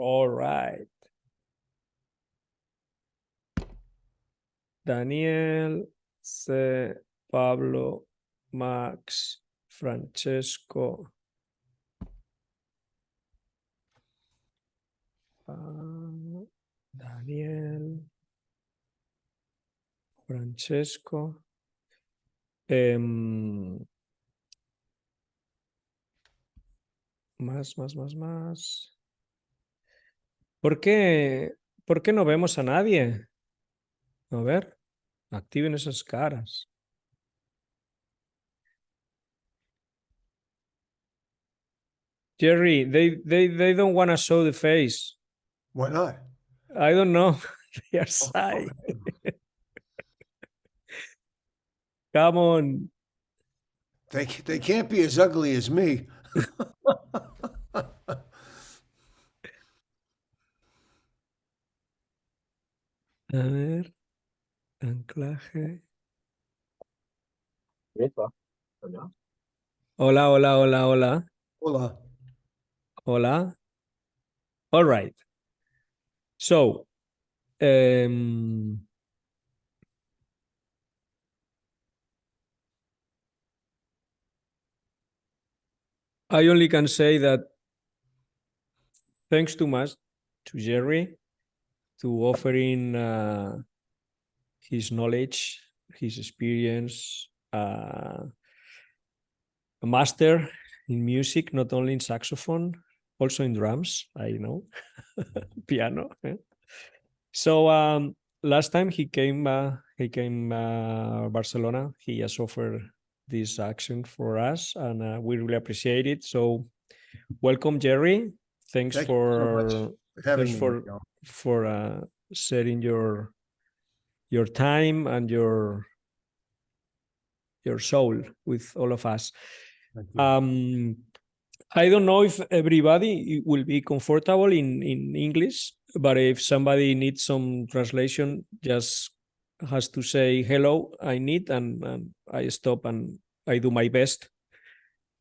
All right. Daniel, C, Pablo, Max, Francesco, Daniel, Francesco. Más. ¿Por qué, ¿Por qué no vemos a nadie? A ver, activen esas caras. Jerry, they don't want to show the face. Why not? I don't know. They are shy. Come on. They can't be as ugly as me. A ver, anclaje. Hola, hola, hola, hola. Hola. Hola. All right. So, I only can say that thanks too much to Jerry to offering his knowledge, his experience, a master in music, not only in saxophone, also in drums, I know, piano. So last time he came Barcelona, he has offered this action for us, and we really appreciate it. So welcome, Jerry. Thanks Thank you so much for for having thanks me, for Miguel. for sharing your time and your soul with all of us. Thank you. I don't know if everybody will be comfortable in English, but if somebody needs some translation, just has to say hello, I need, and I stop and I do my best.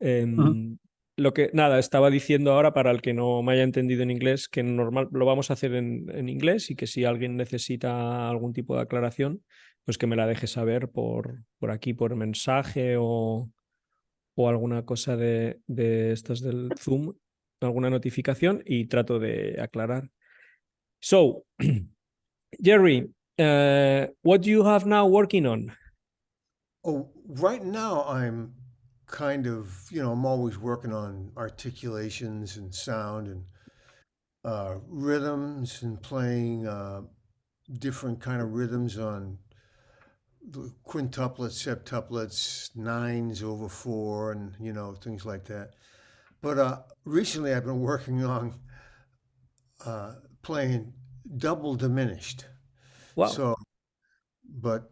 Lo que nada, estaba diciendo ahora para el que no me haya entendido en inglés, que normal lo vamos a hacer en inglés y que si alguien necesita algún tipo de aclaración, pues que me la deje saber por aquí, por mensaje o alguna cosa de estas del Zoom, alguna notificación y trato de aclarar. So, Jerry, what do you have now working on? Oh, right now I'm kind of, I'm always working on articulations and sound and rhythms and playing different kind of rhythms on the quintuplets, septuplets, nines over four, and things like that. But recently I've been working on playing double diminished. Wow. So, but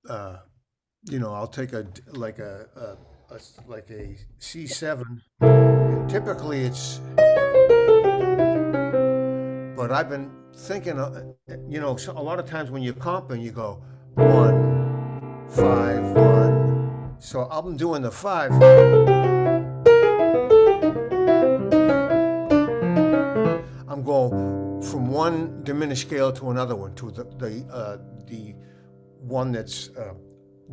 uh, I'll take like a C7. And typically it's, but I've been thinking, so a lot of times when you're comping, you go 1, 5, 1. So I'm doing the 5. I'm going from one diminished scale to another one, to the one that's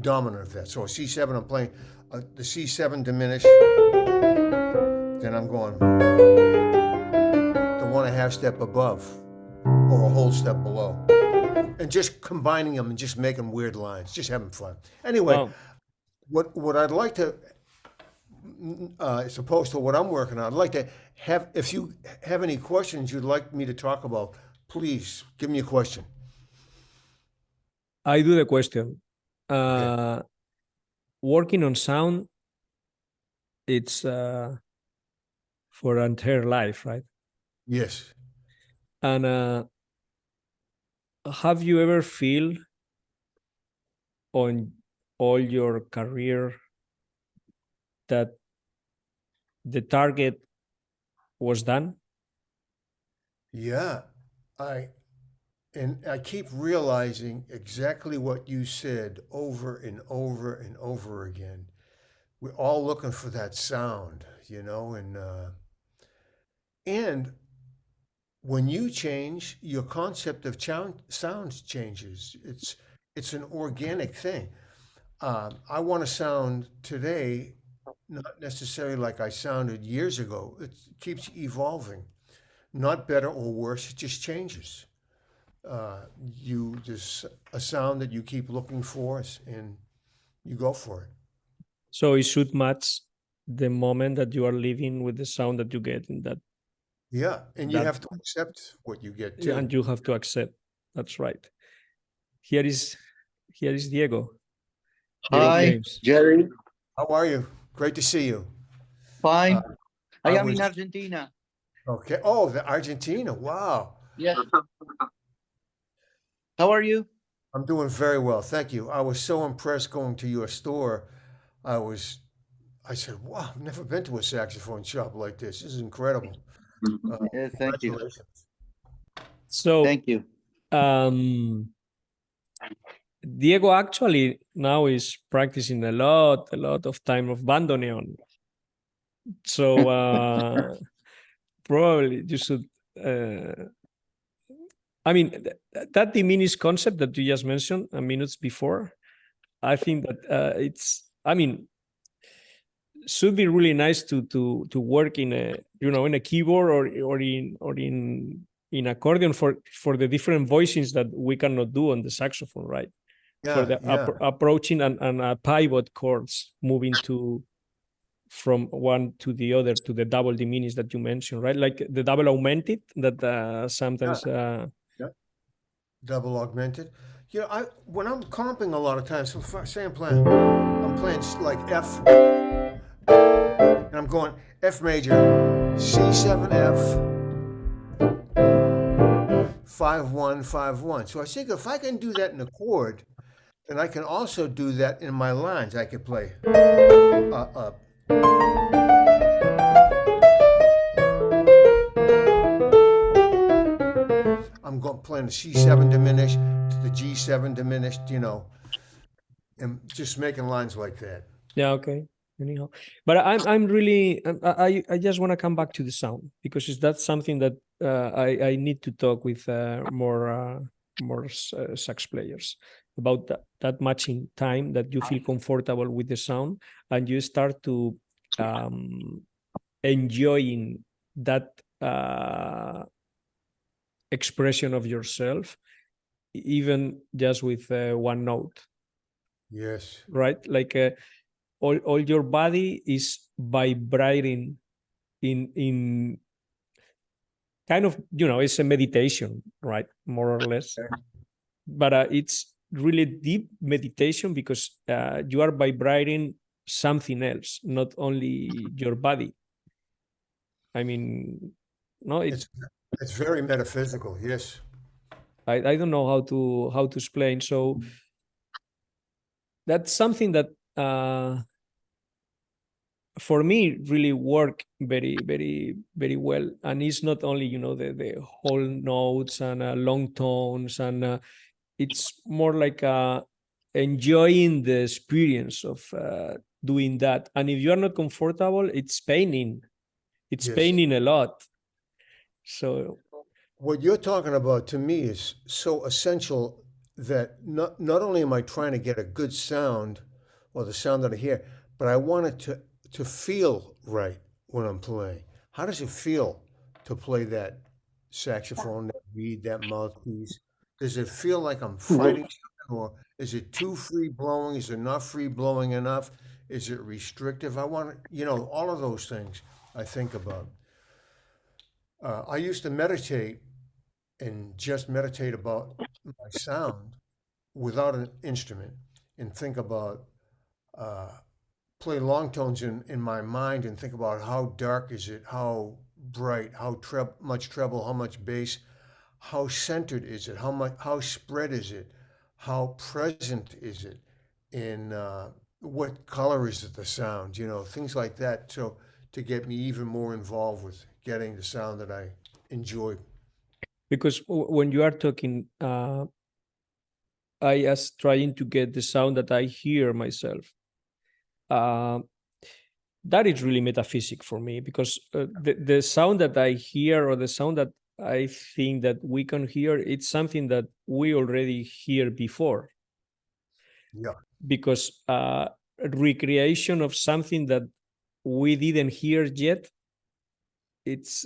dominant of that. So a C7, I'm playing the C7 diminished, then I'm going the 1.5 step above or a whole step below. And just combining them and just making weird lines, just having fun. Anyway, Wow. what I'd like to, as opposed to what I'm working on, I'd like to have, if you have any questions you'd like me to talk about, please give me a question. I do the question. Okay. Working on sound, it's for entire life, right? Yes. And have you ever feel on all your career that the target was done? Yeah. I and I keep realizing exactly what you said over and over and over again. We're all looking for that sound, and when you change, your concept of sound changes. It's an organic thing. I want to sound today, not necessarily like I sounded years ago. It keeps evolving, not better or worse. It just changes. There's a sound that you keep looking for, and you go for it. So it should match the moment that you are living with the sound that you get in that Yeah, and you that have to accept what you get and too. you have to accept. That's right. Here is Diego. Diego Hey, Hi, James. Jerry. how are you? Great to see you. Uh, Fine. I I am was in Argentina. okay. Oh, the Argentina. Wow. Yes. How are you? I'm doing very well. Thank you. I was so impressed going to your store. I was, I said, wow, I've never been to a saxophone shop like this. This is incredible. Yes, thank you. Congratulations. So Thank you. um, Diego actually now is practicing a lot of time of bandoneon. So probably you should. I mean, that diminished concept that you just mentioned a minutes before. I think that it's. I mean, should be really nice to work in a in a keyboard or in accordion for the different voicings that we cannot do on the saxophone, right? For Yeah, the yeah. approaching and pivot chords moving to from one to the other to the double diminished that you mentioned, right? Like the double augmented that sometimes Yeah. Double augmented. You know, when I'm comping a lot of times, so say I'm playing like F, and I'm going F major, C7 F, 5-1 5-1. So I think if I can do that in a chord, then I can also do that in my lines. I could play uh, I'm going playing the C7 diminished to the G7 diminished, and just making lines like that. yeah, okay. Anyhow, but I'm really I just want to come back to the sound because that's something that I need to talk with more sax players about that matching time that you feel comfortable with the sound and you start to um, enjoying that expression of yourself even just with one note, Yes. right? Like all your body is vibrating in kind of it's a meditation, right, more or less, but it's really deep meditation because you are vibrating something else, not only your body. I mean, no, It's very metaphysical. Yes. I don't know how to explain. So that's something that for me really work very well, and it's not only the whole notes and long tones, and it's more like enjoying the experience of doing that. And if you are not comfortable, it's Yes. paining a lot. So What you're talking about to me is so essential that not only am I trying to get a good sound or the sound that I hear, but I want it to feel right when I'm playing. How does it feel to play that saxophone, that reed, that mouthpiece? Does it feel like I'm fighting something, or is it too free blowing? Is it not free blowing enough? Is it restrictive? I want all of those things I think about. I used to meditate and just meditate about my sound without an instrument and think about uh, play long tones in my mind and think about how dark is it, how bright, how much treble, how much bass, how centered is it, how spread is it, how present is it, in what color is it, the sound, things like that. So to get me even more involved with getting the sound that I enjoy. because when you are talking, I was trying to get the sound that I hear myself. Uh, that is really metaphysic for me because the sound that I hear or the sound that I think that we can hear, it's something that we already hear before. Yeah. Because recreation of something that we didn't hear yet, it's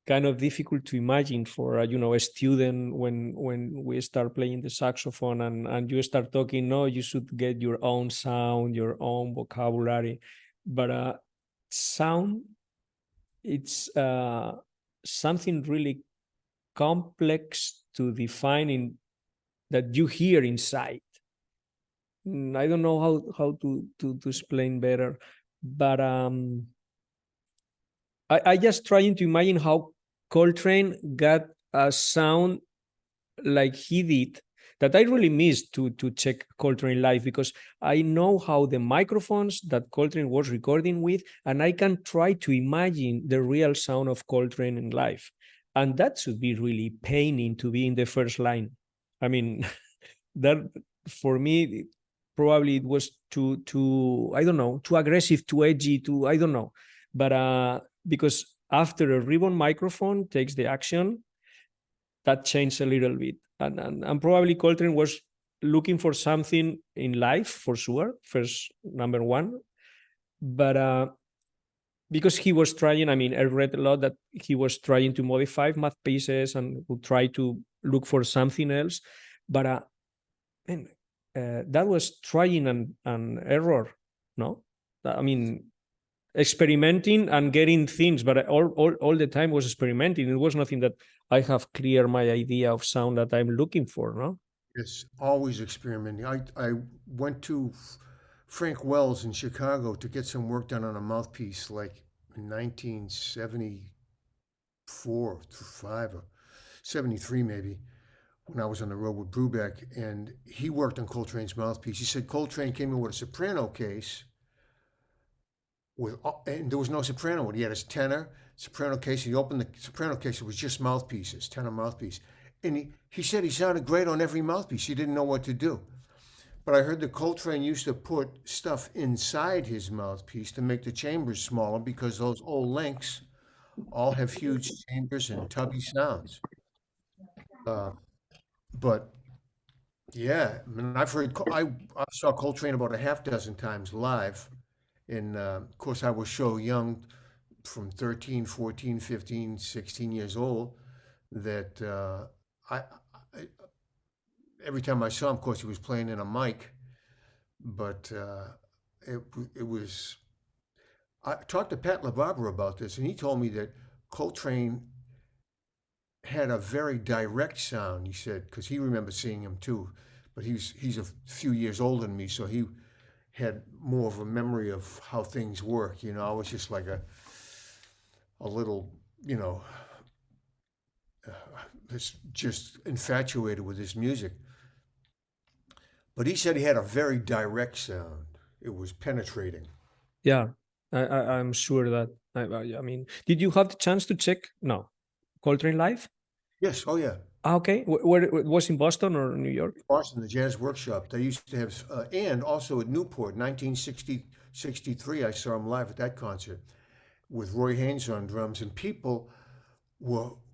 kind of difficult to imagine for a student when we start playing the saxophone and you start talking. No, you should get your own sound, your own vocabulary, but sound, it's something really complex to define in that you hear inside. I don't know how to explain better, but I just trying to imagine how Coltrane got a sound like he did, that I really miss to check Coltrane live, because I know how the microphones that Coltrane was recording with, and I can try to imagine the real sound of Coltrane in live, and that should be really paining to be in the first line. I mean, that for me probably it was too I don't know, too aggressive, too edgy, too I don't know, but because after a ribbon microphone takes the action, that changed a little bit, and probably Coltrane was looking for something in life for sure, first number one, but because he was trying, I mean, I read a lot that he was trying to modify math pieces and would try to look for something else, but and that was trying and error, no? I mean, experimenting and getting things, but all the time was experimenting. It was nothing that I have clear my idea of sound that I'm looking for, no? It's always experimenting. I went to Frank Wells in Chicago to get some work done on a mouthpiece like in 1974, 5, or 73 maybe, when I was on the road with Brubeck, and he worked on Coltrane's mouthpiece. He said Coltrane came in with a soprano case and there was no soprano. He had his tenor, soprano case. He opened the soprano case. It was just mouthpieces, tenor mouthpiece. And he said he sounded great on every mouthpiece. He didn't know what to do. But I heard that Coltrane used to put stuff inside his mouthpiece to make the chambers smaller because those old links all have huge chambers and tubby sounds. Uh, but yeah, I mean, I saw Coltrane about a half dozen times live. And of course, I was so young, from 13, 14, 15, 16 years old, that I every time I saw him, of course, he was playing in a mic, but it was. I talked to Pat LaBarbera about this, and he told me that Coltrane had a very direct sound. He said because he remembers seeing him too, but he's a few years older than me, so he had more of a memory of how things work. You know, I was just like a little, you know, just infatuated with his music. But he said he had a very direct sound. It was penetrating. Yeah, I'm sure that. I mean, did you have the chance to check? No, Coltrane live. Yes. Oh, yeah. Okay, where it was in Boston or New York? Boston, the Jazz Workshop. They used to have, and also at Newport, 1963. I saw him live at that concert with Roy Haynes on drums, and people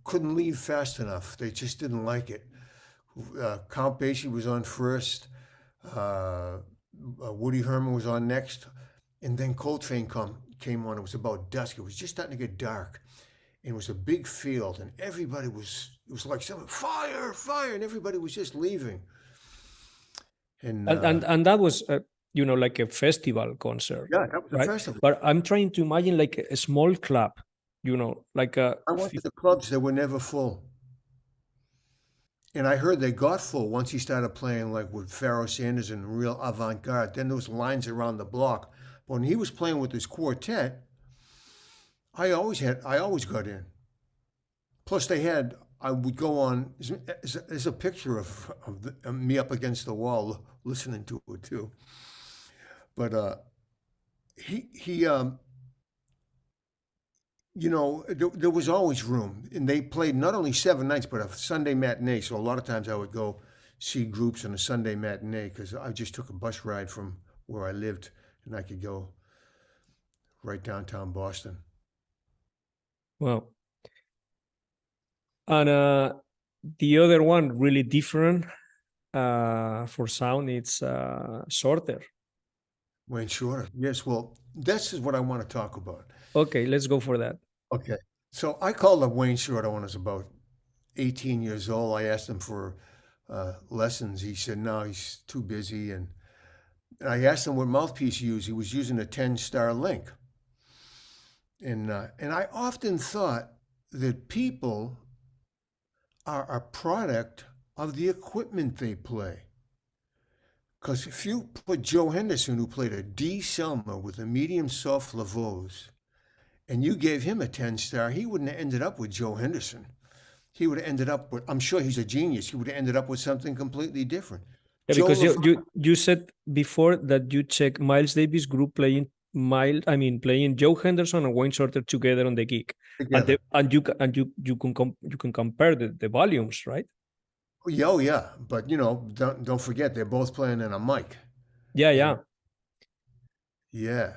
couldn't leave fast enough. They just didn't like it. Count Basie was on first. Woody Herman was on next, and then Coltrane came on. It was about dusk. It was just starting to get dark, and it was a big field, and everybody was. It was like something fire, fire, and everybody was just leaving. And that was like a festival concert. Yeah, that was a right? festival. But I'm trying to imagine like a small club, like a. I went to the clubs that were never full. And I heard they got full once he started playing like with Pharoah Sanders and real avant-garde. Then there was lines around the block. But when he was playing with his quartet, I always got in. Plus I would go on, there's a picture of me up against the wall listening to it too. But he there was always room, and they played not only 7 nights, but a Sunday matinee. So a lot of times I would go see groups on a Sunday matinee because I just took a bus ride from where I lived, and I could go right downtown Boston. Well, And the other one, really different for sound, it's shorter. Wayne Shorter. Yes, well, this is what I want to talk about. Okay, let's go for that. Okay. So I called up Wayne Shorter when I was about 18 years old. I asked him for lessons. He said, no, he's too busy. And I asked him what mouthpiece he used. He was using a 10-star link. And I often thought that people are a product of the equipment they play. Because if you put Joe Henderson, who played a D Selmer with a medium soft Lavose, and you gave him a 10-star, he wouldn't have ended up with Joe Henderson. He would have ended up with, I'm sure he's a genius, he would have ended up with something completely different. Yeah, Joe because LaFontaine you said before that you check Miles Davis group playing playing Joe Henderson and Wayne Shorter together on the gig, and together. you can compare the volumes, right? Oh yeah, but don't forget they're both playing in a mic. Yeah, And yeah. yeah,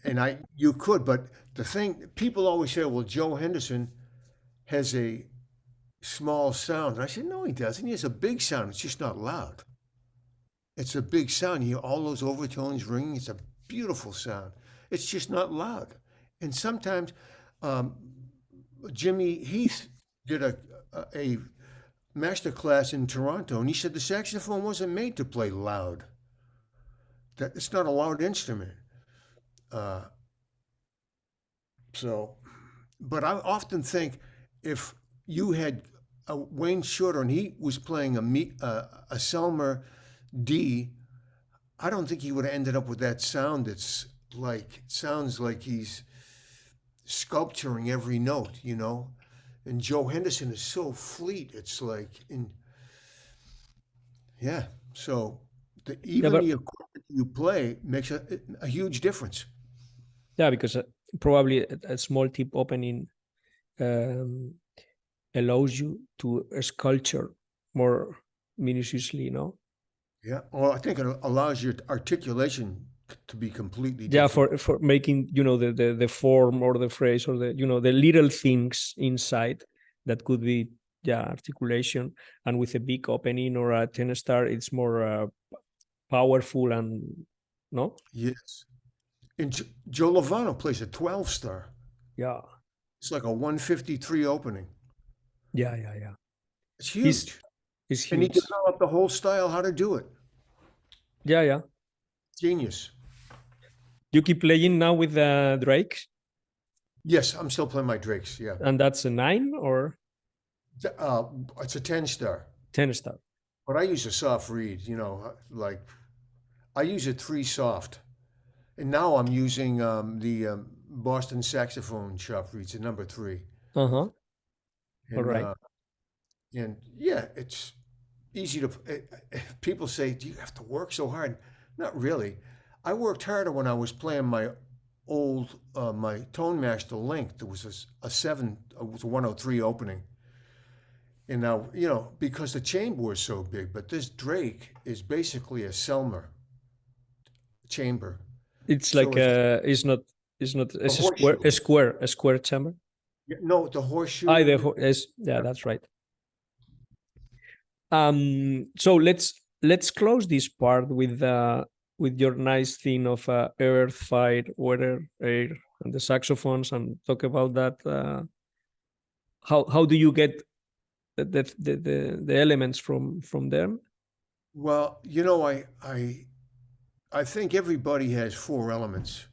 and you could, but the thing people always say, well, Joe Henderson has a small sound. And I said, no, he doesn't. He has a big sound. It's just not loud. It's a big sound. You hear all those overtones ringing. It's a beautiful sound. It's just not loud. And sometimes um, Jimmy Heath did a master class in Toronto, and he said the saxophone wasn't made to play loud. That it's not a loud instrument. Uh, so, but I often think if you had a Wayne Shorter and he was playing a Selmer D, I don't think he would have ended up with that sound. It sounds like he's sculpturing every note. And Joe Henderson is so fleet. It's like yeah. So Yeah, even but the equipment you play makes a huge difference. yeah, because probably a small tip opening um, allows you to sculpture more minutiously, Yeah. Well, I think it allows your articulation to be completely Yeah, different. for making the form or the phrase or the little things inside that could be articulation, and with a big opening or a 10-star, it's more powerful and no. Yes. And Joe Lovano plays a 12-star. Yeah, It's like a 153 opening. yeah. It's He's huge. he's And he huge. developed the whole style how to do it. Yeah. Genius. You keep playing now with Drake, Yes, I'm still playing my Drakes. Yeah. and that's a 9 or It's a 10-star. 10-star. But I use a soft reed, like I use a 3 soft. And now I'm using the Boston saxophone shop reeds, a number 3. Uh-huh. All And right. uh, and yeah, it's easy to. People say, "Do you have to work so hard?" Not really. I worked harder when I was playing my old my Tone Master Link. There was a 7, it was a 103 opening, and now because the chamber is so big. But this Drake is basically a Selmer chamber, It's so like it's not a it's horseshoe. a square chamber. No, the horseshoe. Yeah, that's right. So let's close this part with your nice theme of earth, fire, water, air, and the saxophones, and talk about that. How do you get the elements from them? Well, I think everybody has 4 elements: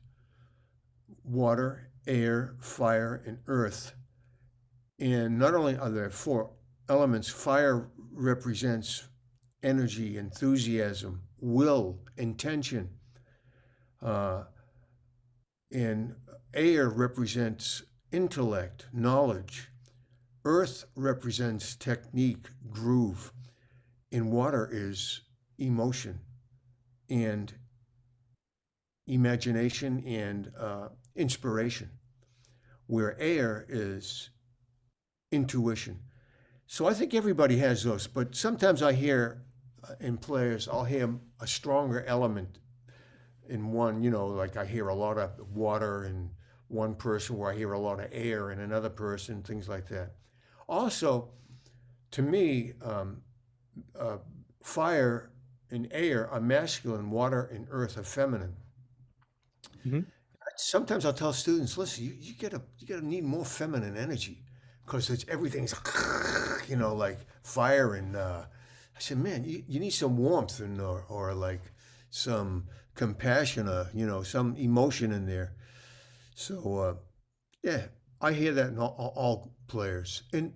water, air, fire, and earth. And not only are there 4 elements, fire represents energy, enthusiasm, will, intention. Uh, and air represents intellect, knowledge. Earth represents technique, groove. And water is emotion and imagination and inspiration, where air is intuition. So I think everybody has those, but sometimes I hear in players, I'll hear a stronger element in one, like I hear a lot of water in one person, where I hear a lot of air in another person, things like that. Also, to me, uh, fire and air are masculine, water and earth are feminine. Mhm. Sometimes I'll tell students, listen, you gotta need more feminine energy because it's everything's like fire and I said, man, you need some warmth and or like some compassion, some emotion in there. So yeah, I hear that in all players, and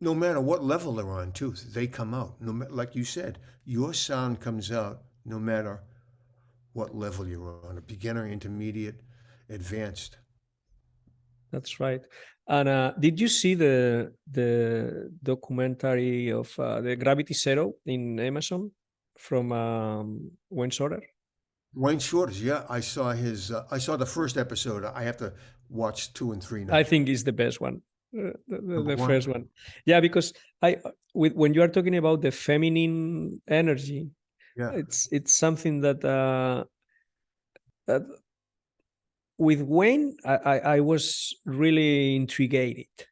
no matter what level they're on, too, they come out. Like you said, your sound comes out no matter what level you're on, a beginner, intermediate, advanced. That's right. And did you see the documentary of the Gravity Zero in Amazon from Wayne Shorter? Wayne Shorters, yeah, I saw I saw the first episode. I have to watch 2 and 3 I now. think is the best one, Number the one, first one. Yeah, because when you are talking about the feminine energy, yeah, it's something that with Wayne, I was really intrigued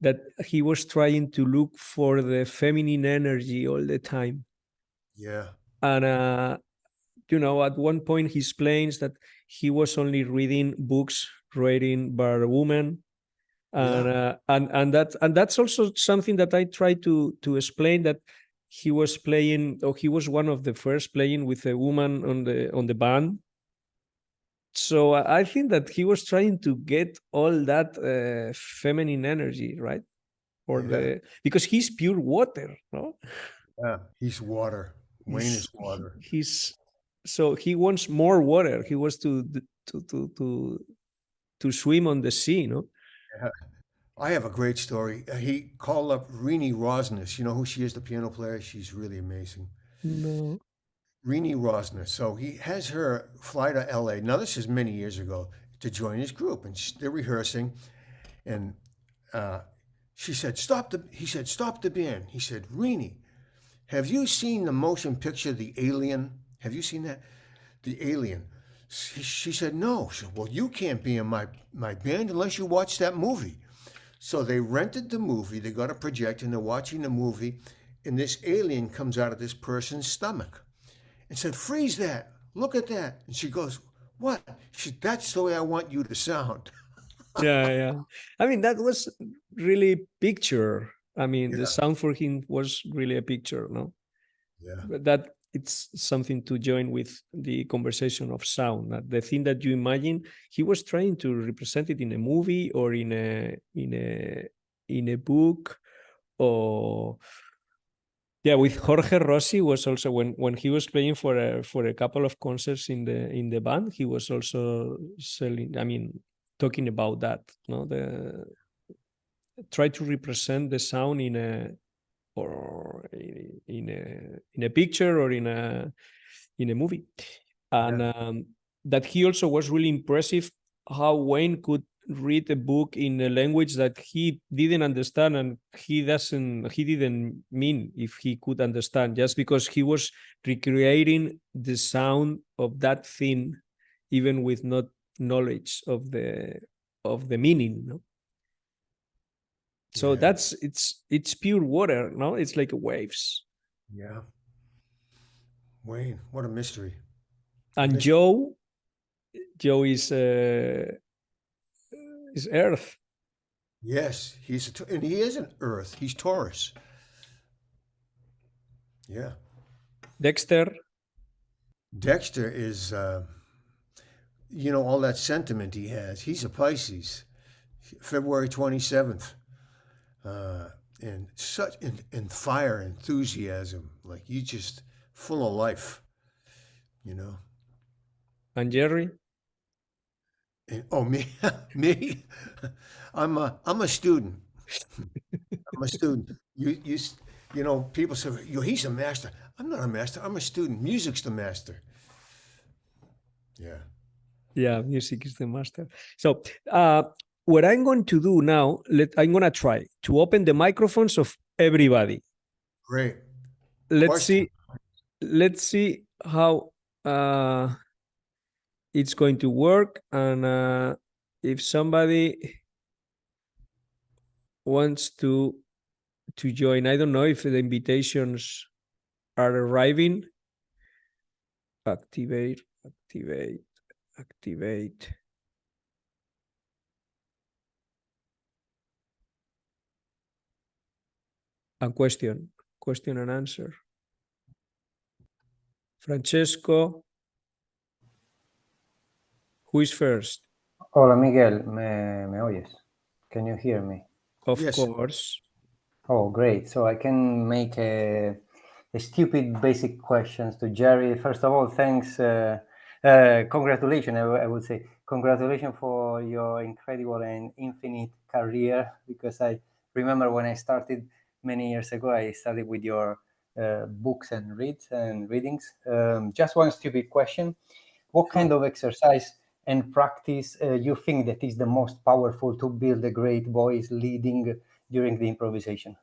that he was trying to look for the feminine energy all the time. yeah, And, at one point he explains that he was only reading books written by women. And, yeah, and that's also something that I try to explain, that he was playing, or he was one of the first playing with a woman on the band. So I think that he was trying to get all that feminine energy, right? Or yeah, because he's pure water, no? yeah. He's water. Wayne is water. He's so he wants more water. He wants to to to to swim on the sea, no? Yeah. I have a great story. He called up Rini Rosnes. You know who she is, the piano player? She's really amazing. No. Rini Rosner. So he has her fly to LA. Now, this is many years ago to join his group, and they're rehearsing. And uh, she said, "Stop the." He said, "Stop the band." He said, "Rini, have you seen the motion picture, The Alien? Have you seen that? The Alien." She said, "No." She said, "Well, you can't be in my band unless you watch that movie." So they rented the movie. They got a projector, and they're watching the movie, and this alien comes out of this person's stomach and said, "Freeze that. Look at that." And she goes, "What?" She said, "That's the way I want you to sound." Yeah, yeah. I mean, that was really picture. I mean, the Yeah, sound for him was really a picture, no? yeah, But that it's something to join with the conversation of sound. That the thing that you imagine, he was trying to represent it in a movie or in a book, or yeah, with Jorge Rossi was also when he was playing for a couple of concerts in the band, he was also selling. I mean, talking about that, no, the try to represent the sound in a or in a picture or in a movie, and yeah, that he also was really impressive how Wayne could read a book in a language that he didn't understand, and he didn't mean if he could understand, just because he was recreating the sound of that thing even with not knowledge of the meaning, no? So yeah, it's pure water, no? It's like waves. yeah. Wayne, what a mystery. A And mystery. Joe is Earth. Yes, and he is an Earth. He's Taurus. Yeah. Dexter, Dexter is, all that sentiment he has. He's a Pisces, February 27th. Uh, and such and fire, enthusiasm, like you just full of life, you know. and Jerry. And oh, me, me, I'm a student. I'm a student. People say, he's a master. I'm not a master. I'm a student. Music's the master. Yeah. Yeah, music is the master. So what I'm going to do now, I'm going to try to open the microphones of everybody. Great. Let's Question. see. Let's see how it's going to work, and if somebody wants to join. I don't know if the invitations are arriving. Activate. And question and answer. Francesco, who is first? Hola Miguel, ¿me oyes? Can you hear me? Of Yes. course. Oh, great. So I can make a stupid basic questions to Jerry. First of all, thanks. Congratulations, I would say. Congratulations for your incredible and infinite career, because I remember when I started many years ago, I started with your books and readings. Just one stupid question. What kind of exercise and practice you think that is the most powerful to build a great voice leading during the improvisation?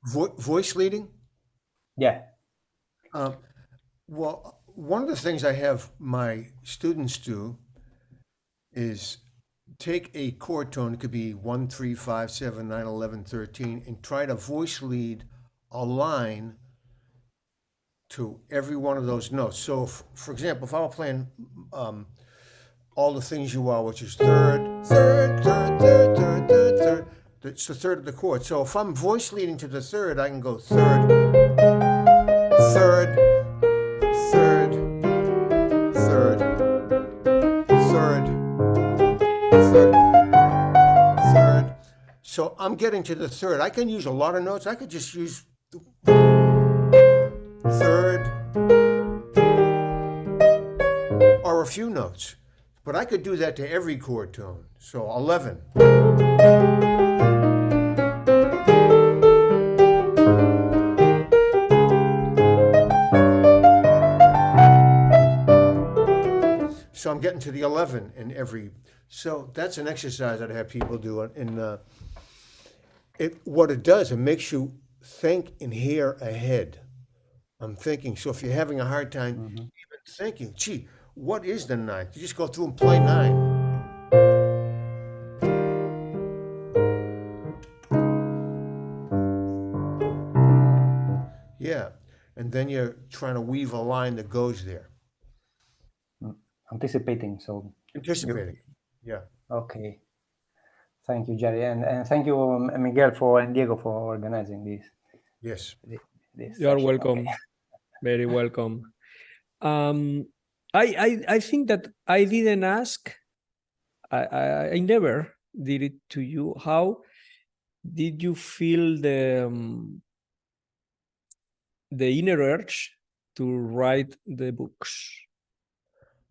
Voice leading? Yeah. Well, one of the things I have my students do is take a chord tone, it could be 1, 3, 5, 7, 9, 11, 13, and try to voice lead a line to every one of those notes. So, for example, if I were playing All the Things You Are, which is third, third, third, third, third, third, third, it's the third of the chord. So if I'm voice leading to the third, I can go third, third, third, third, third, third, third. So I'm getting to the third. I can use a lot of notes. I could just use third or a few notes. But I could do that to every chord tone. So 11. So I'm getting to the 11 in every. So that's an exercise that I have people do. And what it does, it makes you think and hear ahead. I'm thinking. So if you're having a hard time even thinking, gee, what is the ninth? You just go through and play 9. Yeah. And then you're trying to weave a line that goes there. Anticipating. So Anticipating. Yeah. okay. Thank you, Jerry, and thank you, Miguel, and Diego for organizing this. Yes. This You are session. welcome. Okay. Very welcome. I think that I didn't ask. I never did it to you. How did you feel the inner urge to write the books?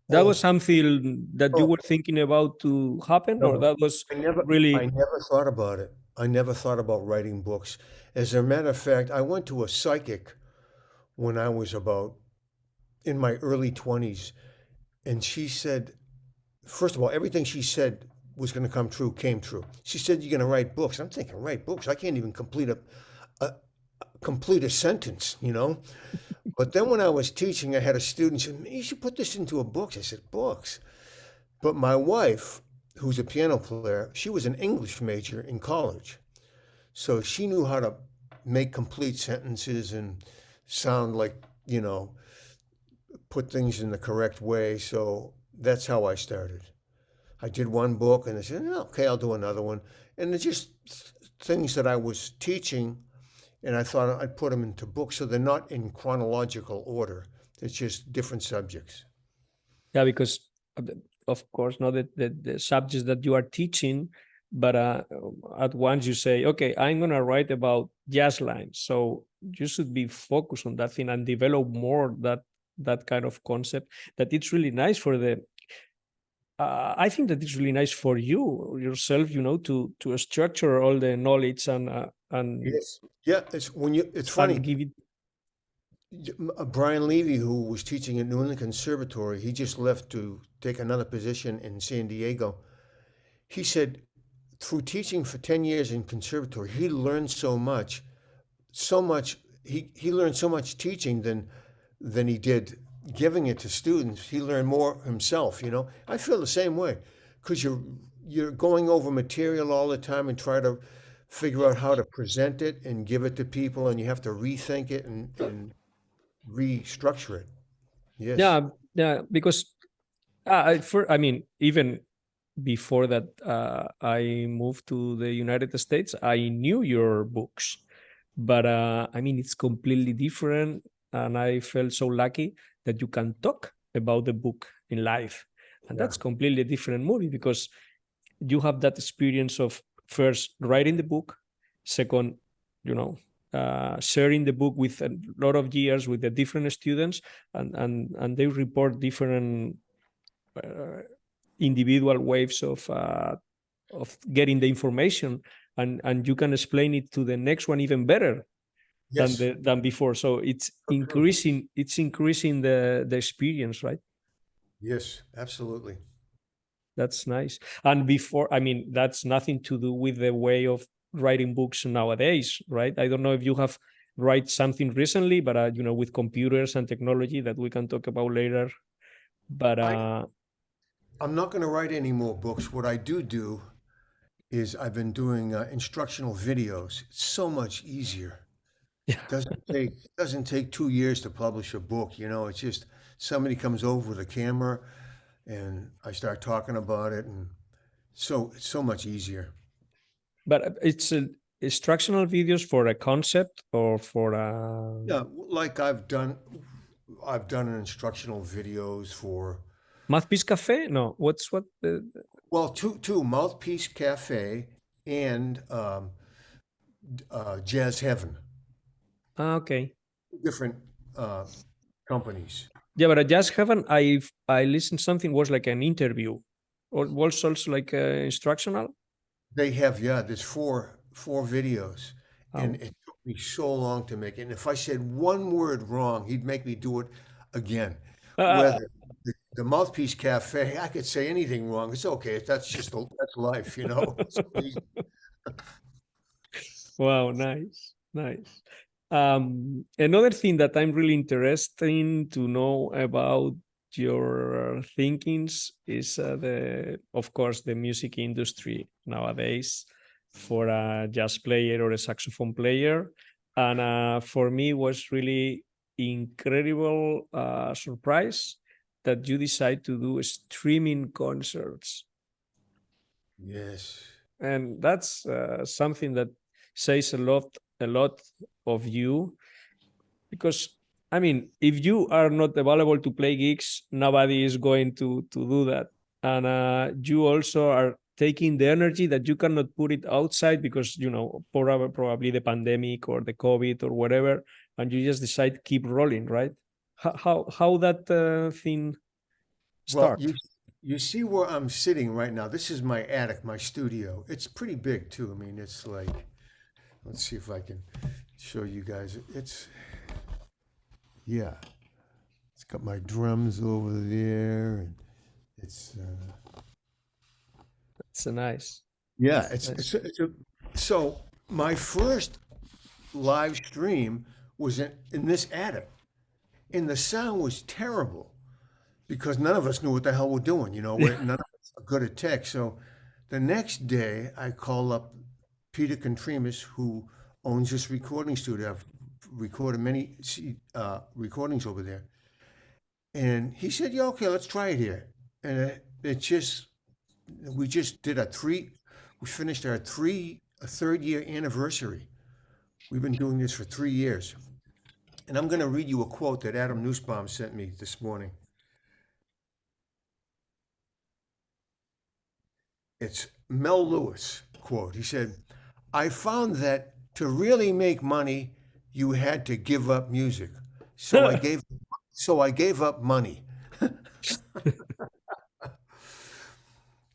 That was something that you were thinking about to happen, or that was I really? never thought about it. I never thought about writing books. As a matter of fact, I went to a psychic when I was about in my early 20s, and she said, first of all, everything she said was going to come true came true. She said, "You're going to write books." I'm thinking, write books? I can't even complete a sentence, you know. But then when I was teaching, I had a student say, "You should put this into a book." I said, "Books?" But my wife, who's a piano player, she was an English major in college. So she knew how to make complete sentences and sound like, you know, put things in the correct way. So that's how I started. I did one book and I said, "Oh, okay, I'll do another one." And it's just things that I was teaching, and I thought I'd put them into books so they're not in chronological order. It's just different subjects. Yeah, because of course, not the subjects that you are teaching, but at once you say, okay, I'm going to write about jazz lines. So you should be focused on that thing and develop more that kind of concept. That it's really nice for the. I think that it's really nice for you yourself, you know, to structure all the knowledge and Yes. Yeah, it's funny. and give it. Brian Levy, who was teaching at New England Conservatory, he just left to take another position in San Diego. He said, through teaching for 10 years in conservatory, he learned so much. He learned so much teaching than he did giving it to students. He learned more himself, you know. I feel the same way, because you're going over material all the time and try to figure out how to present it and give it to people, and you have to rethink it and restructure it. Yes. Yeah, because I mean, even before that, I moved to the United States, I knew your books, but I mean, it's completely different. And I felt so lucky that you can talk about the book in live. And Yeah. that's completely different movie because you have that experience of first writing the book, second, sharing the book with a lot of years with the different students, and they report different individual waves of getting the information, and you can explain it to the next one even better Yes. than before. So it's increasing the experience, right? Yes, absolutely. That's nice. And before, I mean, that's nothing to do with the way of writing books nowadays, right? I don't know if you have write something recently, but with computers and technology that we can talk about later. But I'm not going to write any more books. What I do is I've been doing instructional videos. It's so much easier. yeah, Doesn't take 2 years to publish a book. It's just somebody comes over with a camera, and I start talking about it, and so it's so much easier. but it's instructional videos for a concept or for a Yeah, like I've done instructional videos for Mathpiece Cafe. No, what the, well, two Mouthpiece Cafe and Jazz Heaven, okay. different uh, companies. Yeah, but I just haven't. I listened something was like an interview, or was also like instructional. They have, yeah, there's four videos, and Oh. it took me so long to make it. And if I said one word wrong, he'd make me do it again. Uh, Whether the Mouthpiece Cafe, I could say anything wrong. It's okay. That's life, So easy. wow, nice. Another thing that I'm really interested to know about your thinkings is of course, the music industry nowadays for a jazz player or a saxophone player, and for me was really incredible surprise that you decide to do streaming concerts, Yes. and that's something that says a lot of you, because I mean, if you are not available to play gigs, nobody is going to do that. And you also are taking the energy that you cannot put it outside because probably the pandemic or the COVID or whatever, and you just decide to keep rolling, right? How that thing Well, start? you see where I'm sitting right now. This is my attic, my studio. It's pretty big too. I mean, it's like, let's see if I can show you guys. Yeah, it's got my drums over there, and it's It's a nice. yeah, Nice. so my first live stream was in this attic, and the sound was terrible because none of us knew what the hell we're doing. None of us are good at tech. So the next day, I call up Peter Contreras, who owns this recording studio. I've recorded many recordings over there, and he said, "Yeah, okay, let's try it here." And we just did we finished our a third year anniversary. We've been doing this for 3 years. And I'm going to read you a quote that Adam Nussbaum sent me this morning. It's Mel Lewis quote. He said, "I found that to really make money, you had to give up music. So I gave up money."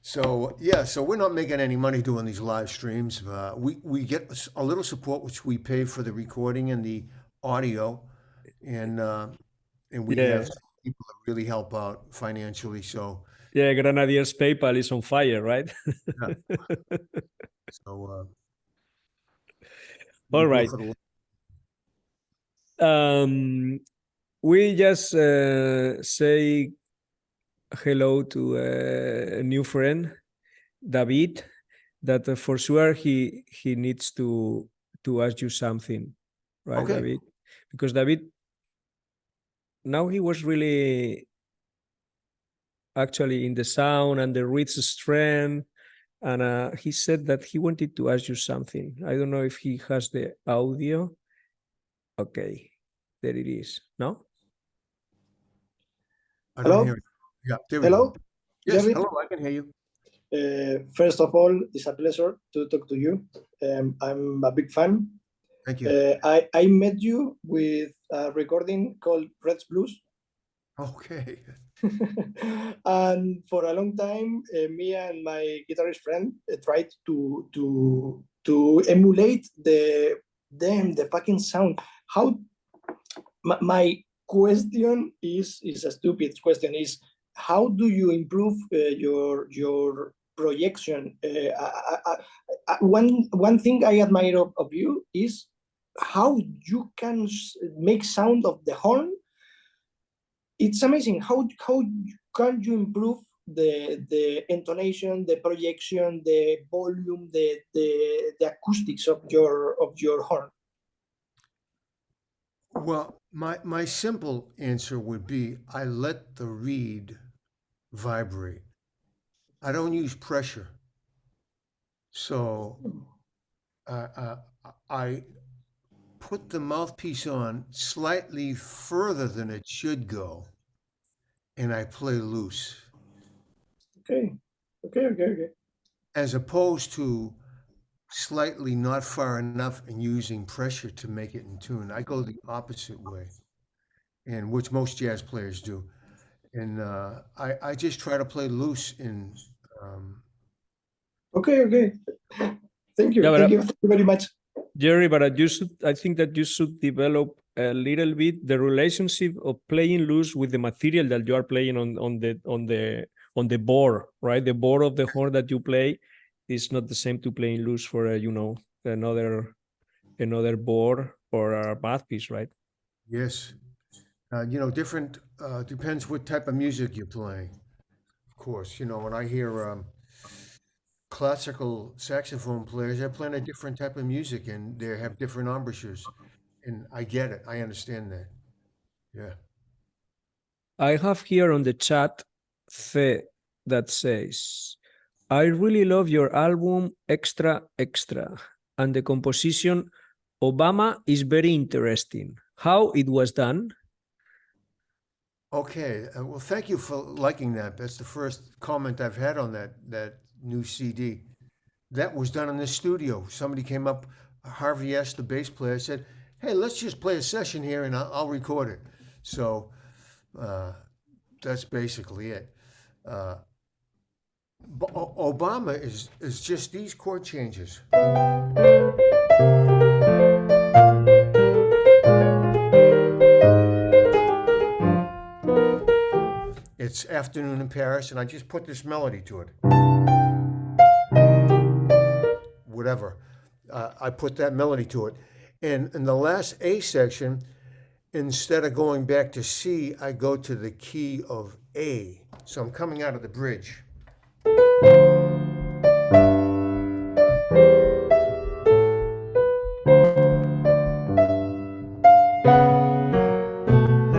So yeah, so we're not making any money doing these live streams. We get a little support, which we pay for the recording and the audio, and we Yeah, have people that really help out financially. So yeah. Grenadier's PayPal is on fire, right? yeah, so we All do it right. for the. We just say hello to a new friend, David. that for sure he needs to ask you something, right, Okay. David? Because David, now he was really actually in the sound and the reach strength, and he said that he wanted to ask you something. I don't know if he has the audio. Okay, there it is. No? I don't Hello? hear it. Yeah, there we Hello, go. Yes, Jerry. hello, I can hear you. First of all, it's a pleasure to talk to you. I'm a big fan. Thank you. I met you with a recording called Reds Blues. Okay. And for a long time, me and my guitarist friend tried to emulate the fucking sound. How my question is a stupid question, is how do you improve your projection? One thing I admire of you is how you can make sound of the horn. It's amazing how can you improve the intonation, the projection, the volume, the acoustics of your horn. Well, my simple answer would be I let the reed vibrate. I don't use pressure. So I put the mouthpiece on slightly further than it should go, and I play loose, Okay. as opposed to slightly not far enough and using pressure to make it in tune. I go the opposite way, and which most jazz players do. And I just try to play loose in. Okay. Thank you. Yeah, Thank you very much. Jerry, but I think that you should develop a little bit the relationship of playing loose with the material that you are playing on the board, right? The board of the horn that you play is not the same to playing loose for another board or a mouthpiece, right? Yes, different depends what type of music you're playing. Of course, when I hear classical saxophone players, they're playing a different type of music and they have different embouchures. And I get it. I understand that. Yeah. I have here on the chat the that says, I really love your album Extra Extra, and the composition Obama is very interesting. How it was done? Okay. Well, thank you for liking that. That's the first comment I've had on that new CD. That was done in the studio. Somebody came up, Harvey S., the bass player, said, "Hey, let's just play a session here and I'll record it." So that's basically it. Obama is just these chord changes. It's Afternoon in Paris, and I just put this melody to it. Whatever. I put that melody to it. And in the last A section, instead of going back to C, I go to the key of A. So I'm coming out of the bridge. Then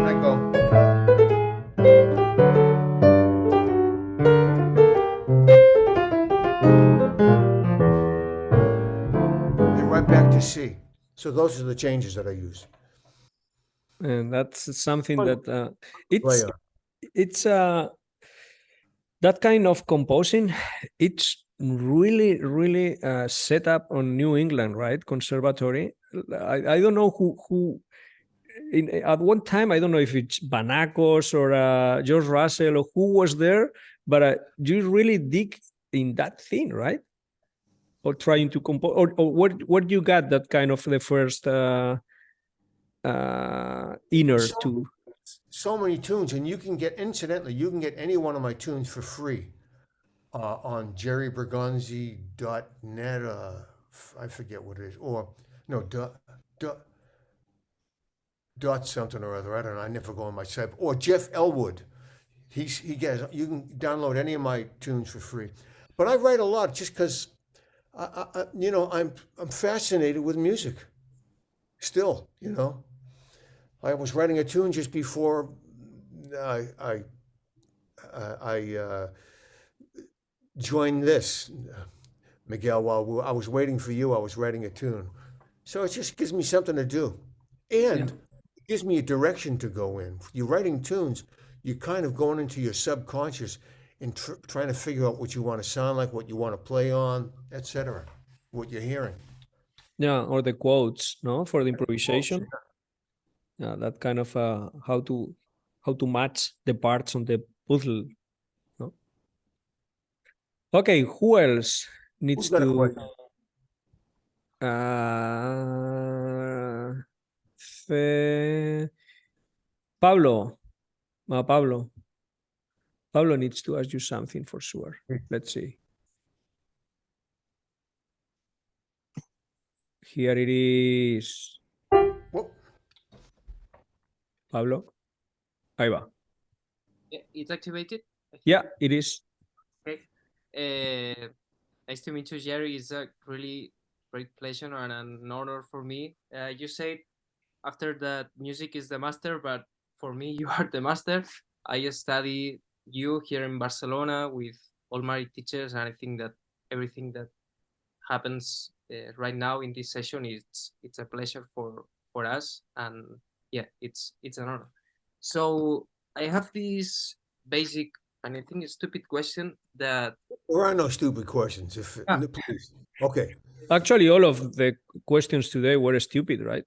I go. And right back to C. So those are the changes that I use. And that's something that Play on. it's that kind of composing. It's really set up on New England, right? Conservatory. I don't know who at one time, I don't know if it's Banacos or George Russell or who was there, but you really dig in that thing, right? Or trying to compose, or what you got that kind of the first inner to. So many tunes, and you can get any one of my tunes for free on jerrybergonzi.net. I forget what it is, or no, dot something or other. I don't know. I never go on my site. Or Jeff Elwood. You can download any of my tunes for free. But I write a lot just because I'm fascinated with music still. I was writing a tune just before I I, I joined this, Miguel. While I was waiting for you, I was writing a tune. So it just gives me something to do, and Yeah. it gives me a direction to go in. You're writing tunes, you're kind of going into your subconscious and trying to figure out what you want to sound like, what you want to play on, etc. What you're hearing. Yeah, or the quotes, no, for the Oh, improvisation. Yeah, that kind of how to match the parts on the puzzle. No? Okay, who else Who's needs got a to question? fe- Pablo? Pablo. Pablo needs to ask you something for sure. Let's see. Here it is. Well, Pablo. Ahí va. Yeah, it's activated. Yeah, it is. Okay. Nice to meet you, Jerry. It's a really great pleasure and an honor for me. You said after that music is the master, but for me, you are the master. I study you here in Barcelona with all my teachers, and I think that everything that happens right now in this session it's a pleasure for us, and yeah, it's an honor. So I have this basic and I think a stupid question that there are no stupid questions. Ah. Please, okay. Actually, all of the questions today were stupid, right?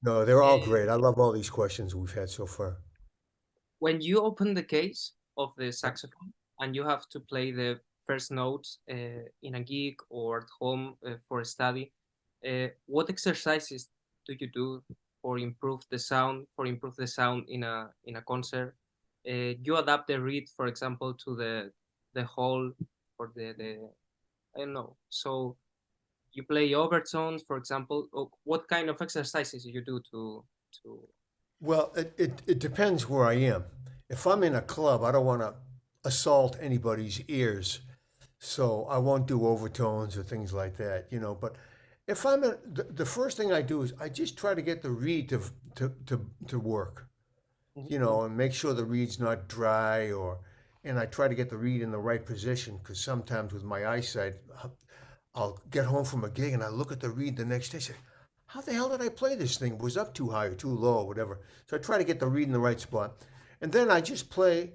No, they're all great. I love all these questions we've had so far. when you open the case of the saxophone and you have to play the first notes in a gig or at home for a study, what exercises do you do for improve the sound in a concert? You adapt the reed, for example, to the whole or the I don't know. So you play overtones, for example. Or what kind of exercises you do to Well, it depends where I am. If I'm in a club, I don't want to assault anybody's ears, so I won't do overtones or things like that. But if I'm in, the first thing I do is I just try to get the reed to work, and make sure the reed's not dry, and I try to get the reed in the right position because sometimes with my eyesight, I'll get home from a gig and I look at the reed the next day and say, how the hell did I play this thing? Was up too high or too low or whatever. So I try to get the reed in the right spot. And then I just play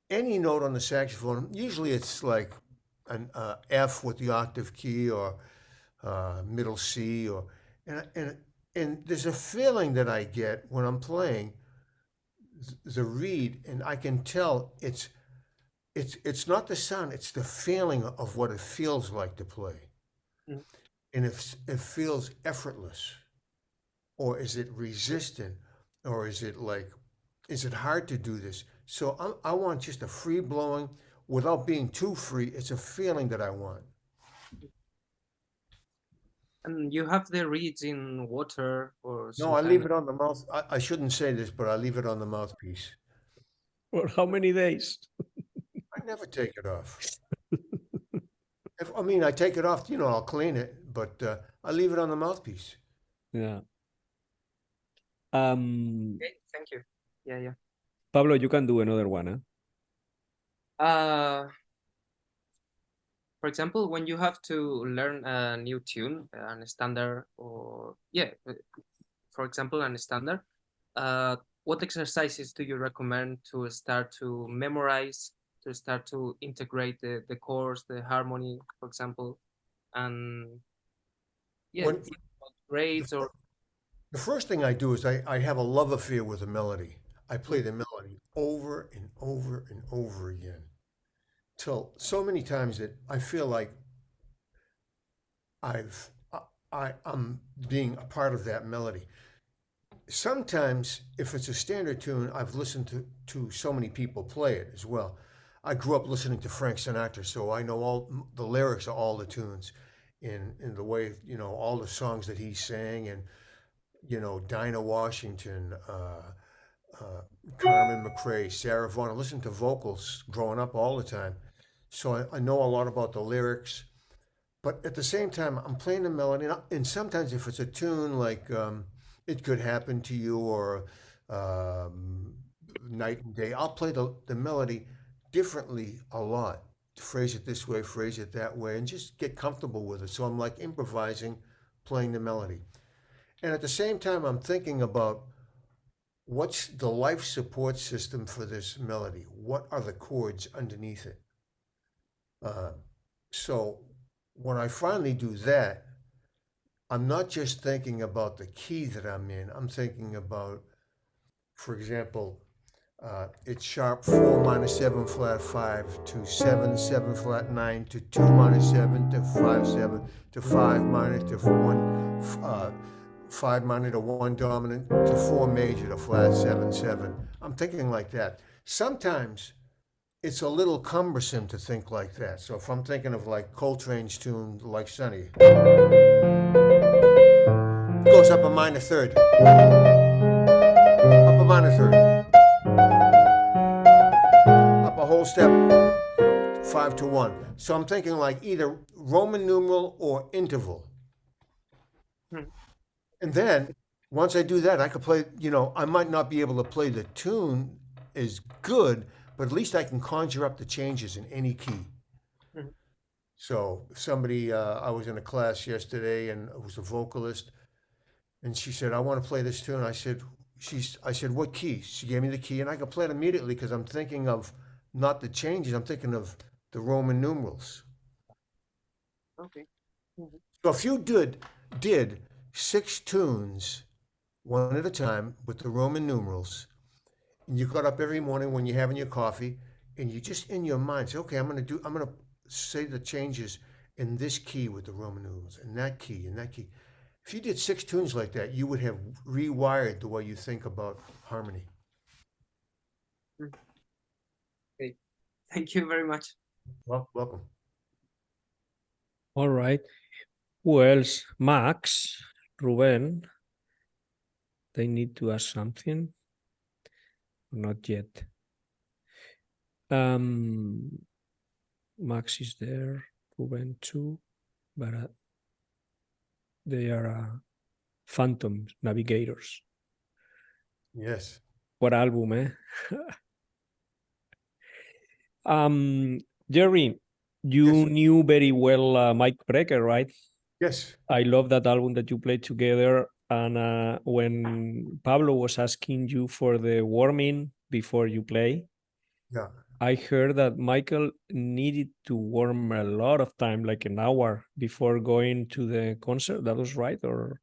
any note on the saxophone. Usually it's like an F with the octave key or middle C and there's a feeling that I get when I'm playing the reed, and I can tell it's not the sound, it's the feeling of what it feels like to play. Mhm. And if it feels effortless, or is it resistant, or is it hard to do this? So I want just a free blowing without being too free. It's a feeling that I want. and you have the reeds in water or No, some I kind leave of it on the mouth. I shouldn't say this, but I leave it on the mouthpiece. For how many days? I never take it off. I take it off, I'll clean it, but I leave it on the mouthpiece. Yeah. Okay, thank you. Yeah. Pablo, you can do another one, huh? For example, when you have to learn a new tune, a standard, or for example, a standard, what exercises do you recommend to start to memorize, to start to integrate the chords, the harmony, for example, and When grades or the first thing I do is I have a love affair with a melody. I play the melody over and over and over again till so many times that I feel like I've I'm being a part of that melody. Sometimes, if it's a standard tune, I've listened to so many people play it as well. I grew up listening to Frank Sinatra, so I know all the lyrics of all the tunes, in the way all the songs that he sang, and Dinah Washington, Carmen McRae, Sarah Vaughan. I listened to vocals growing up all the time. so I know a lot about the lyrics. But at the same time, I'm playing the melody, and sometimes if it's a tune like "It Could Happen to You" or um, "Night and Day," I'll play the melody differently a lot. Phrase it this way, phrase it that way, and just get comfortable with it. So I'm like improvising, playing the melody. And at the same time, I'm thinking about what's the life support system for this melody? What are the chords underneath it? Uh, so when I finally do that, I'm not just thinking about the key that I'm in. I'm thinking about, for example, it's sharp 4 minus 7 flat 5 to 7 flat 9 to 2 minus 7 to 5 7 to 5 minor to 1 5 minor to 1 dominant to 4 major to flat 7 7. I'm thinking like that. Sometimes it's a little cumbersome to think like that. So if I'm thinking of like Coltrane's tune, like Sunny, goes up a minor third, up a minor third, up a whole step, 5 to 1. So I'm thinking like either Roman numeral or interval. Hmm. And then once I do that, I could play, I might not be able to play the tune as good, but at least I can conjure up the changes in any key. Mhm. So somebody, I was in a class yesterday and it was a vocalist, and she said, "I want to play this tune." I said, "What key?" She gave me the key, and I could play it immediately because I'm thinking of not the changes. I'm thinking of the Roman numerals. Okay. Mhm. So if you did 6 tunes one at a time with the Roman numerals, and you got up every morning when you're having your coffee, and you just in your mind say, "Okay, I'm gonna say the changes in this key with the Roman numerals, and that key, and that key." If you did 6 tunes like that, you would have rewired the way you think about harmony. Okay. Thank you very much. Well, welcome. All right. Who else? Max, Ruben. They need to ask something. Not yet. Max is there. Ruben too, but they are phantom navigators. Yes. What album, eh? Jerry, you Yes. knew very well Mike Brecker, right? Yes. I love that album that you played together. And when Pablo was asking you for the warming before you play, Yeah. I heard that Michael needed to warm a lot of time, like an hour before going to the concert. That was right, or?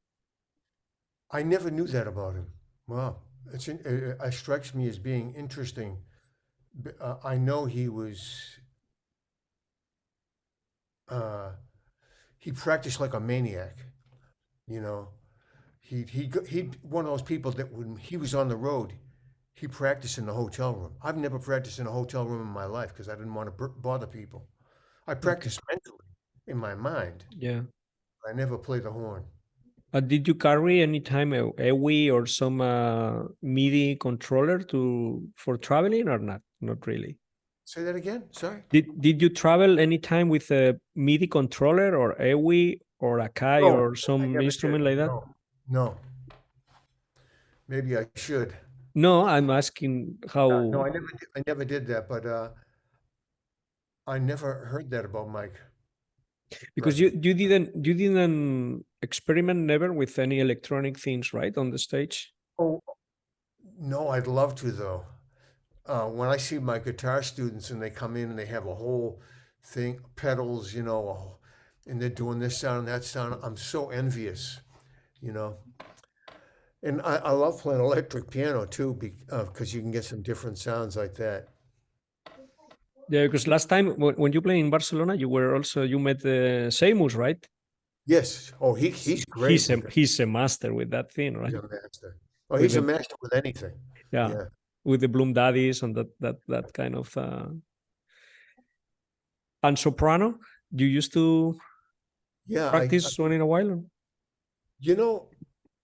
I never knew that about him. Wow. It strikes me as being interesting. I know uh, he practiced like a maniac, you know. He one of those people that when he was on the road, he practiced in the hotel room. I've never practiced in a hotel room in my life because I didn't want to bother people. I practiced mentally in my mind. Yeah. I never play the horn. Did you carry any time a Wii or some MIDI controller for traveling or not? Not really. Say that again. Sorry. Did you travel anytime with a MIDI controller or a Wii or a Kai No, or I some never did. instrument like that? No, no. Maybe I should. No, I'm asking No, how, I never did that. But I never heard that about Mike because Brecker. you didn't experiment never with any electronic things, right, on the stage? Oh, no, I'd love to though. When I see my guitar students and they come in and they have a whole thing, pedals, and they're doing this sound and that sound, I'm so envious, you know. And I love playing electric piano too, because you can get some different sounds like that. Yeah, because last time when you played in Barcelona, you met Seamus, right? Yes. Oh, he's great with it. He's a master with that thing, He's right? a master. Oh, With he's a the master with anything. Yeah, Yeah. with the Bloom Daddies and that kind of and soprano. You used to Yeah. practice one in a while. You know,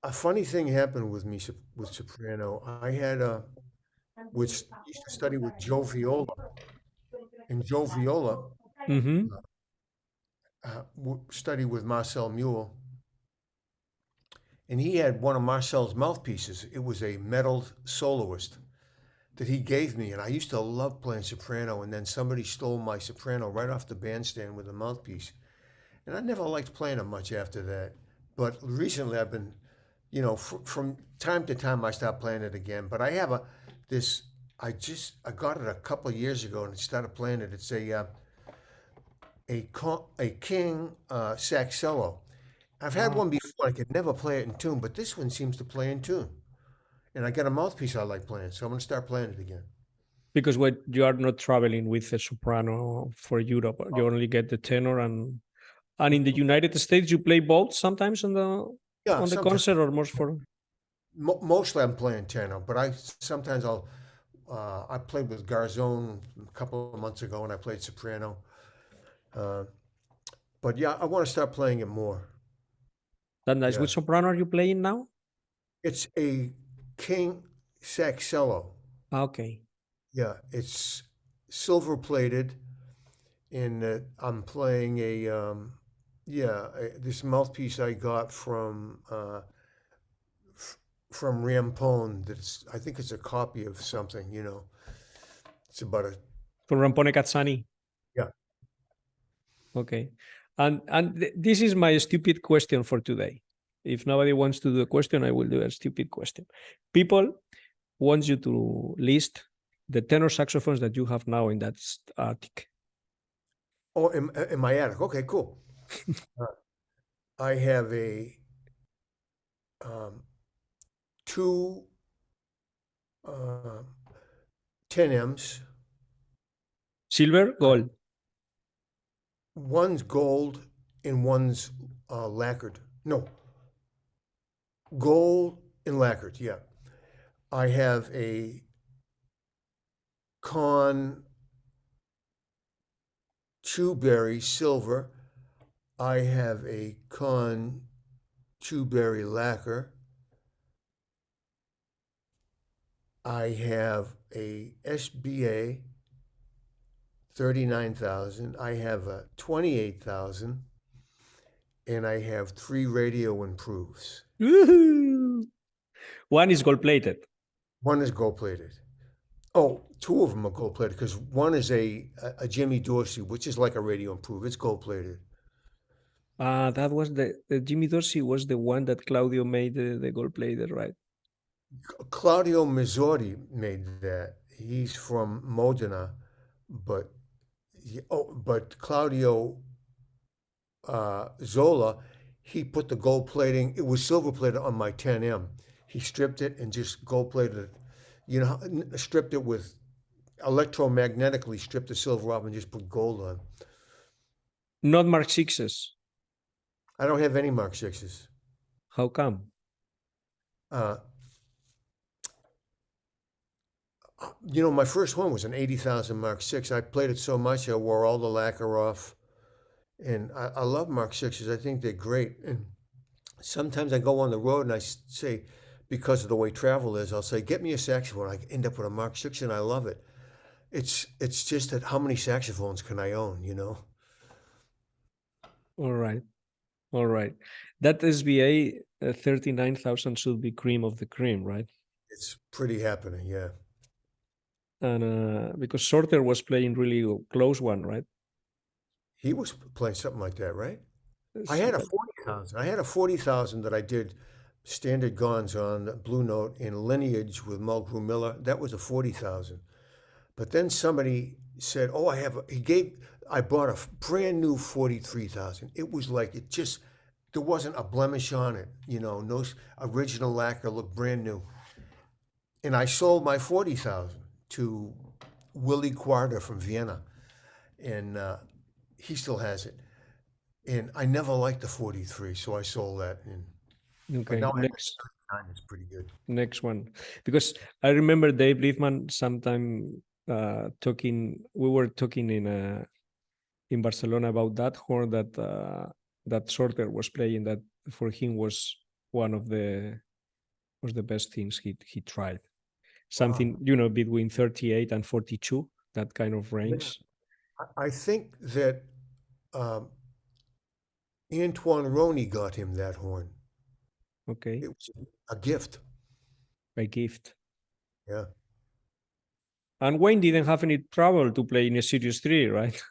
a funny thing happened with me with soprano. I had which used to study with Joe Viola, And Joe Viola Mm-hmm. studied with Marcel Mule, and he had one of Marcel's mouthpieces. It was a metal soloist that he gave me, and I used to love playing soprano, and then somebody stole my soprano right off the bandstand with a mouthpiece. And I never liked playing it much after that. But recently I've been, from time to time I stop playing it again. But I have this, I got it a couple of years ago and started playing it. It's a King saxello. I've had one before. I could never play it in tune, but this one seems to play in tune. And I got a mouthpiece I like playing, so I'm going to start playing it again. Because when you are not traveling with a soprano for Europe, you only get the tenor, and in the United States you play both sometimes on the Sometimes. concert, or most for. Mostly I'm playing tenor, but sometimes I played with Garzone a couple of months ago and I played soprano. But yeah, I want to start playing it more. That nice. Yeah. Which soprano are you playing now? It's a King saxello. Okay. Yeah, it's silver plated, and I'm playing this mouthpiece I got from Rampone. I think it's a copy of something. It's about a For Rampone Cazzani. yeah. Okay. And this is my stupid question for today. If nobody wants to do a question, I will do a stupid question. People want you to list the tenor saxophones that you have now in that attic. Oh, in my attic. Okay, cool. I have two 10Ms. Silver, gold. One's gold and one's lacquered. No, gold and lacquered. Yeah. I have a Con Chewberry silver. I have a Con Chewberry lacquer. I have a SBA 39,000. I have a 28,000. And I have 3 radio improves. Woohoo! One is gold plated. One is gold plated. Oh, 2 of them are gold plated because one is a Jimmy Dorsey, which is like a radio improve. It's gold plated. That was the Jimmy Dorsey was the one that Claudio made the gold plated, right? Claudio Mizzotti made that. He's from Modena, but Claudio Zola, he put the gold plating. It was silver plated on my 10M. He stripped it and just gold plated it. Stripped it with electromagnetically, stripped the silver off and just put gold on. Not Mark 6s. I don't have any Mark 6s. How come? My first one was an 80,000 Mark 6. I played it so much, I wore all the lacquer off. And I love Mark 6s. I think they're great. And sometimes I go on the road and I say, because of the way travel is, I'll say, get me a saxophone. I end up with a Mark 6 and I love it. It's just that how many saxophones can I own, All right. That SBA 39,000 should be cream of the cream, right? It's pretty happening, yeah. And because Sorter was playing really close one, right? He was playing something like that, right? I had a 40,000. I had a 40,000 that I did standard gons on Blue Note in Lineage with Mulgrew Miller. That was a 40,000. But then somebody said, "Oh, I bought a brand new 43,000." It was like there wasn't a blemish on it, no original lacquer, looked brand new. And I sold my 40,000 to Willie Quarter from Vienna, and he still has it. And I never liked the 43, so I sold that. Okay, next. It's pretty good. Next one, because I remember Dave Liefman sometime talking. We were talking in Barcelona about that horn that Sorter was playing. That for him was one of the best things he tried. Something between 38 and 42, that kind of range. I think that Antoine Roney got him that horn. Okay, It was a gift. by gift. Yeah. And Wayne didn't have any trouble to play in a Series 3, right?